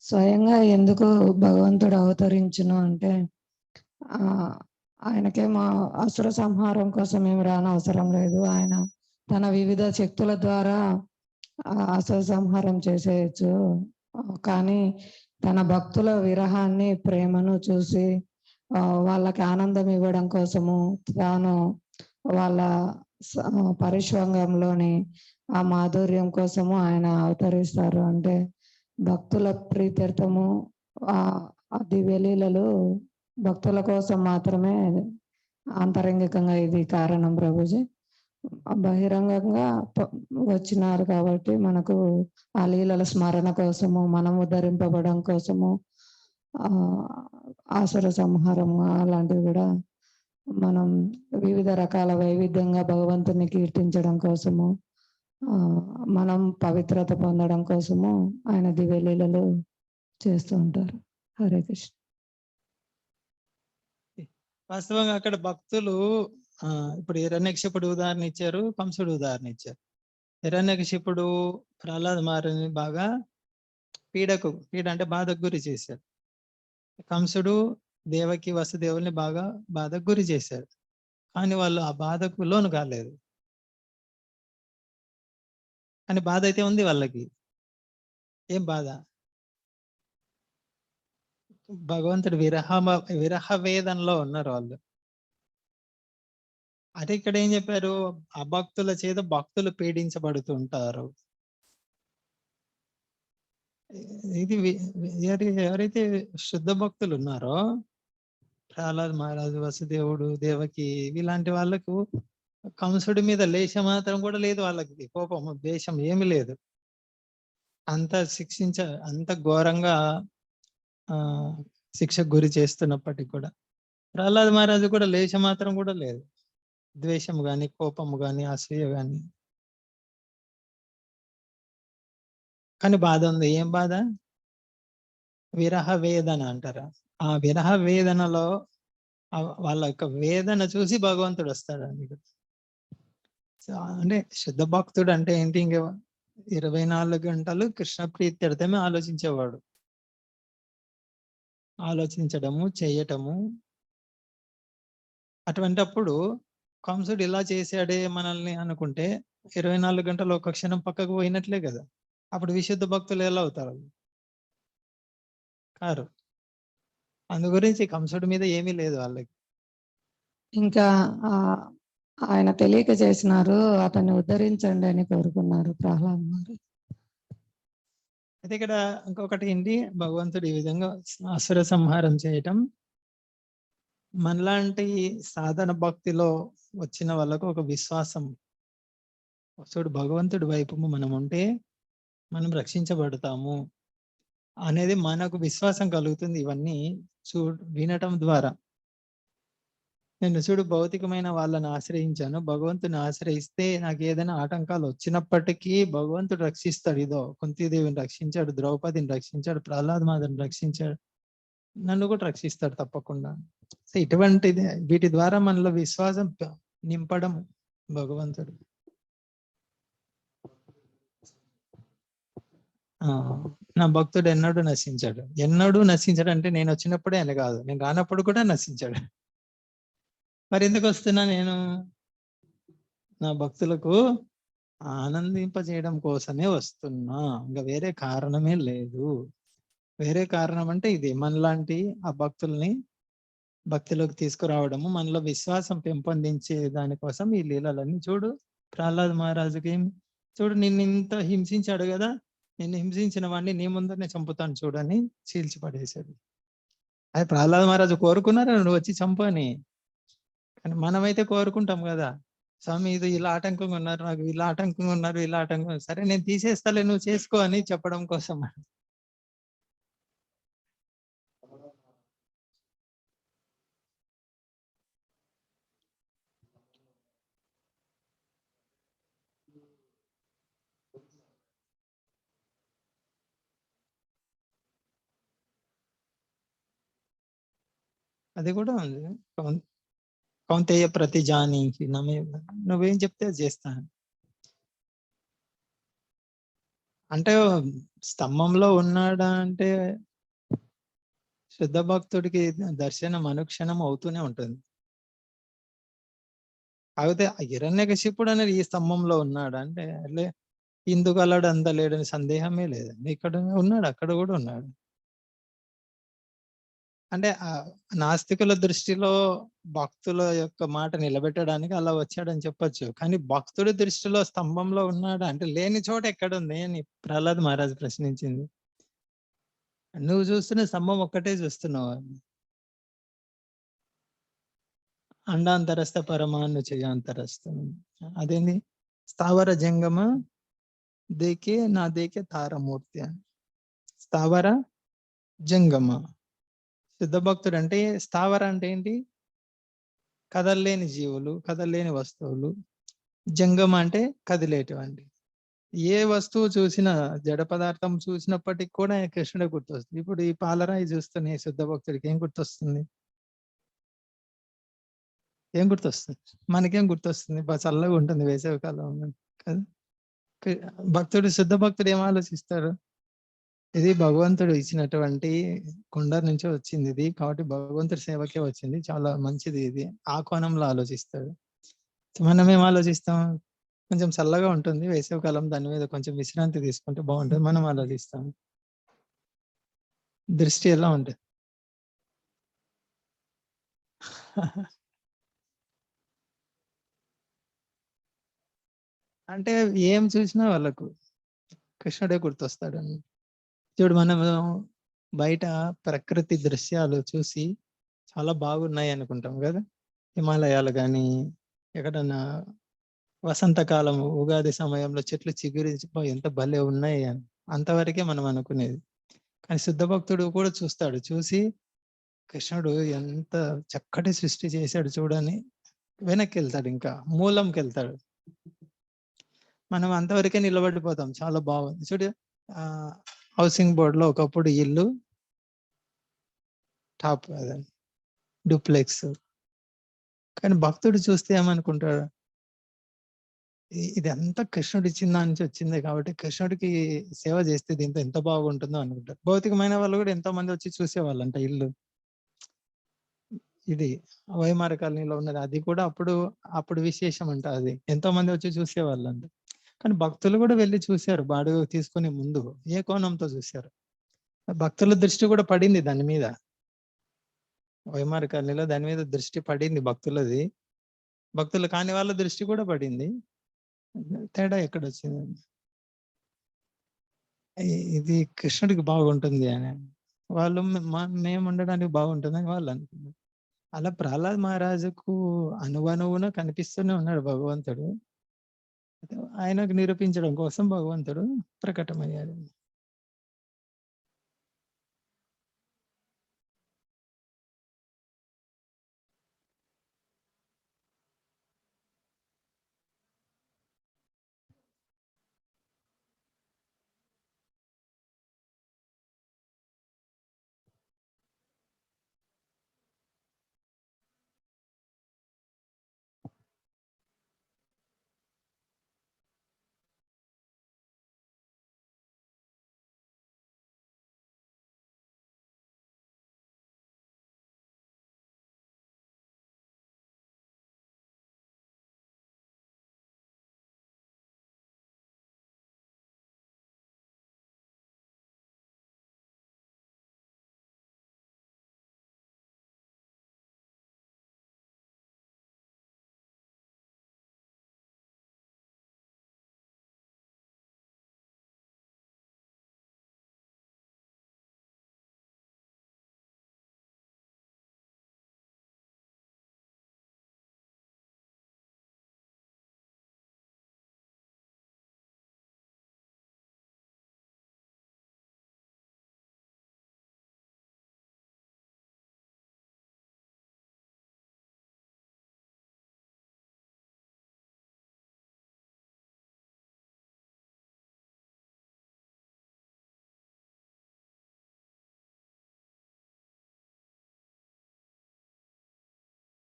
స్వయంగా ఎందుకు భగవంతుడు అవతరించును అంటే ఆయనకేమో అసుర సంహారం కోసం ఏమి రానవసరం లేదు. ఆయన తన వివిధ శక్తుల ద్వారా అసుర సంహారం చేసేయచ్చు. కానీ తన భక్తుల విరహాన్ని ప్రేమను చూసి వాళ్ళకి ఆనందం ఇవ్వడం కోసము తాను వాళ్ళ పరిశ్వంగంలోని ఆ మాధుర్యం కోసము ఆయన అవతరిస్తారు. అంటే భక్తుల ప్రీత్యర్థము ఆ దివ్యలీలలు భక్తుల కోసం మాత్రమే అంతరంగికంగా ఇది కారణం ప్రభుజీ. బహిరంగంగా వచ్చినారు కాబట్టి మనకు ఆ లీలల స్మరణ కోసము, మనం ఉద్ధరింపబడడం కోసము, ఆసుర సంహారం అలాంటివి కూడా మనం వివిధ రకాల వైవిధ్యంగా భగవంతుని కీర్తించడం కోసము, మనం పవిత్రత పొందడం కోసము ఆయన దివ్యలీలలు చేస్తూ ఉంటారు. హరే కృష్ణ. వాస్తవంగా అక్కడ భక్తులు ఇప్పుడు హిరణ్యకశిపుడు ఉదాహరణ ఇచ్చారు, కంసుడు ఉదాహరణ ఇచ్చారు. హిరణ్యకశిపుడు ప్రహ్లాద మహారాజుని బాగా పీడ అంటే బాధకు గురి చేశారు. కంసుడు దేవకి వసుదేవుల్ని బాగా బాధకు గురి చేశారు. కానీ వాళ్ళు ఆ బాధకు లోను కాలేదు. కానీ బాధ అయితే ఉంది వాళ్ళకి. ఏం బాధ? భగవంతుడు విరహ వేదనలో ఉన్నారు వాళ్ళు. అదే ఇక్కడ ఏం చెప్పారు? అభక్తుల చేత భక్తులు పీడించబడుతుంటారు. ఇది ఎవరైతే శుద్ధ భక్తులు ఉన్నారో ప్రహ్లాద్ మహారాజు, వసుదేవుడు, దేవకి ఇలాంటి వాళ్ళకు కంసుడి మీద లేశ మాత్రం కూడా లేదు. వాళ్ళకి కోపం, ద్వేషం ఏమి లేదు. అంత ఘోరంగా శిక్షకు గురి చేస్తున్నప్పటికీ కూడా ప్రహ్లాద్ మహారాజు కూడా లేశ మాత్రం కూడా లేదు ద్వేషము గాని, కోపము గాని, అసూయ గాని. కానీ బాధ ఉంది. ఏం బాధ? విరహ వేదన అంటారా? ఆ విరహ వేదనలో వాళ్ళ యొక్క వేదన చూసి భగవంతుడు వస్తాడండి. అంటే శుద్ధ భక్తుడు అంటే ఏంటి? ఇంక 24 గంటలు కృష్ణ ప్రీత్యర్థమే ఆలోచించేవాడు. ఆలోచించడము, చేయటము. అటువంటప్పుడు కంసుడు ఇలా చేశాడే మనల్ని అనుకుంటే 24 గంటలు ఒక క్షణం పక్కకు పోయినట్లే కదా. అప్పుడు విశుద్ధ భక్తులు ఎలా అవుతారు? కారు. అందు గురించి కంసుడి మీద ఏమీ లేదు వాళ్ళకి. ఇంకా ఆయన తెలియక చేసినారు, అతన్ని ఉద్ధరించండి అని కోరుకున్నారు ప్రహ్లాద్ మహారాజ్. అయితే ఇక్కడ ఇంకొకటి ఏంటి? భగవంతుడు ఈ విధంగా అసుర సంహారం చేయటం మనలాంటి సాధన భక్తిలో వచ్చిన వాళ్ళకు ఒక విశ్వాసం. చూడు, భగవంతుడి వైపు మనం ఉంటే మనం రక్షించబడతాము. అనేది మనకు విశ్వాసం కలుగుతుంది ఇవన్నీ వినటం ద్వారా. నేను చూడు భౌతికమైన వాళ్ళని ఆశ్రయించాను, భగవంతుని ఆశ్రయిస్తే నాకు ఏదైనా ఆటంకాలు వచ్చినప్పటికీ భగవంతుడు రక్షిస్తాడు. ఇదో కుంతీదేవిని రక్షించాడు, ద్రౌపదిని రక్షించాడు, ప్రహ్లాద్ మాతని రక్షించాడు, నన్ను కూడా రక్షిస్తాడు తప్పకుండా. సో ఇటువంటిది వీటి ద్వారా మనలో విశ్వాసం నింపడం భగవంతుడు. నా భక్తుడు ఎన్నడూ నశించాడు. ఎన్నడూ నశించాడు అంటే నేను వచ్చినప్పుడే అని కాదు, నేను రానప్పుడు కూడా నశించాడు. మరి ఎందుకు వస్తున్నా నేను? నా భక్తులకు ఆనందింపజేయడం కోసమే వస్తున్నా, ఇంకా వేరే కారణమే లేదు. వేరే కారణం అంటే ఇది మనలాంటి ఆ భక్తుల్ని భక్తిలోకి తీసుకురావడము, మనలో విశ్వాసం పెంపొందించే దానికోసం ఈ లీలలన్నీ. చూడు ప్రహ్లాద్ మహారాజుకి చూడు, నిన్ను ఇంత హింసించాడు కదా, నిన్ను హింసించిన వాడిని నీ ముందరనే చంపుతాను చూడని చీల్చి పడేశాడు. అది ప్రహ్లాద్ మహారాజు కోరుకున్నారా నువ్వు వచ్చి చంపని? కానీ మనమైతే కోరుకుంటాం కదా, స్వామి ఇది ఇలా ఆటంకంగా ఉన్నారు, నాకు ఇలా ఆటంకంగా ఉన్నారు, ఇలా ఆటంకం, సరే నేను తీసేస్తాలే నువ్వు చేసుకో అని చెప్పడం కోసం. అది కూడా ఉంది. కౌంతేయ ప్రతి జానీకి నువ్వేం చెప్తే అది చేస్తాను అంటే. స్తంభంలో ఉన్నాడా అంటే శుద్ధ భక్తుడికి దర్శనం అనుక్షణం అవుతూనే ఉంటుంది. కాకపోతే హిరణ్యకశిపుడు అనేది ఈ స్తంభంలో ఉన్నాడు అంటే ఇందుకు అల్లాడు అందలేడని సందేహమే లేదండి. ఇక్కడ ఉన్నాడు, అక్కడ కూడా ఉన్నాడు. అంటే నాస్తికుల దృష్టిలో భక్తుల యొక్క మాట నిలబెట్టడానికి అలా వచ్చాడని చెప్పొచ్చు. కానీ భక్తుడి దృష్టిలో స్తంభంలో ఉన్నాడు అంటే లేని చోట ఎక్కడుంది అని ప్రహ్లాద్ మహారాజ్ ప్రశ్నించింది. నువ్వు చూస్తున్న స్తంభం ఒక్కటే చూస్తున్నావు. అండాంతరస్థ పరమాన్ను చేయాంతరస్థ. అదేంది? స్థావర జంగమ దేకే నా దేకే తారమూర్తి అని. స్థావర జంగమ శుద్ధ భక్తుడు అంటే స్థావర అంటే ఏంటి? కదల్లేని జీవులు, కదల్లేని వస్తువులు. జంగమ అంటే కదిలేటువంటి. ఏ వస్తువు చూసినా, జడ పదార్థం చూసినప్పటికి కూడా కృష్ణుడే గుర్తొస్తుంది. ఇప్పుడు ఈ పాలరాయి చూస్తున్న శుద్ధ భక్తుడికి ఏం గుర్తొస్తుంది? ఏం గుర్తొస్తుంది? మనకేం గుర్తొస్తుంది? చల్లగా ఉంటుంది వేసవి కాలం కదా. భక్తుడు, శుద్ధ భక్తుడు ఏం ఆలోచిస్తాడు? ఇది భగవంతుడు ఇచ్చినటువంటి కొండ నుంచి వచ్చింది ఇది, కాబట్టి భగవంతుడి సేవకే వచ్చింది, చాలా మంచిది ఇది, ఆ కోణంలో ఆలోచిస్తాడు. మనం ఏం ఆలోచిస్తాం? కొంచెం చల్లగా ఉంటుంది వేసవికాలం, దాని మీద కొంచెం విశ్రాంతి తీసుకుంటే బాగుంటుంది మనం ఆలోచిస్తాం. దృష్టి ఎలా ఉంటుంది? అంటే ఏం చూసినా వాళ్ళకు కృష్ణుడే గుర్తొస్తాడు. చూడు, మనం బయట ప్రకృతి దృశ్యాలు చూసి చాలా బాగున్నాయి అనుకుంటాం కదా, హిమాలయాలు కానీ ఎక్కడన్నా వసంతకాలం ఉగాది సమయంలో చెట్లు చిగురించిపోయి ఎంత భలే ఉన్నాయి అని, అంతవరకే మనం అనుకునేది. కానీ శుద్ధ భక్తుడు కూడా చూస్తాడు, చూసి కృష్ణుడు ఎంత చక్కటి సృష్టి చేశాడు చూడని వెనక్కి వెళ్తాడు, ఇంకా మూలంకి వెళ్తాడు. మనం అంతవరకే నిలబడిపోతాం, చాలా బాగుంది చూడు. హౌసింగ్ బోర్డ్ లో ఒకప్పుడు ఇల్లు టాప్ డూప్లెక్స్, కానీ భక్తుడు చూస్తే ఏమనుకుంటాడు? ఇది అంతా కృష్ణుడు ఇచ్చిన దాని నుంచి వచ్చింది కాబట్టి కృష్ణుడికి సేవ చేస్తే దీంతో ఎంత బాగుంటుందో అనుకుంటారు. భౌతికమైన వాళ్ళు కూడా ఎంతో మంది వచ్చి చూసేవాళ్ళంట ఇల్లు. ఇది వైమార కాలనీలో ఉన్నది, అది కూడా అప్పుడు విశేషం అంట. అది ఎంతో మంది వచ్చి చూసేవాళ్ళంట. కానీ భక్తులు కూడా వెళ్ళి చూశారు, బాడుగ తీసుకునే ముందు ఏ కోణంతో చూశారు. భక్తుల దృష్టి కూడా పడింది దాని మీద, వైమార కాలనీలో దాని మీద దృష్టి పడింది భక్తులది. భక్తులు కాని వాళ్ళ దృష్టి కూడా పడింది. తేడా ఎక్కడ వచ్చింది? ఇది కృష్ణుడికి బాగుంటుంది అని వాళ్ళు, మేము ఉండడానికి బాగుంటుందని వాళ్ళు అనుకున్నారు. అలా ప్రహ్లాద్ మహారాజుకు అనువనువున కనిపిస్తూనే ఉన్నాడు భగవంతుడు. ఆయనకు నిరూపించడం కోసం భగవంతుడు ప్రకటమయ్యాడు.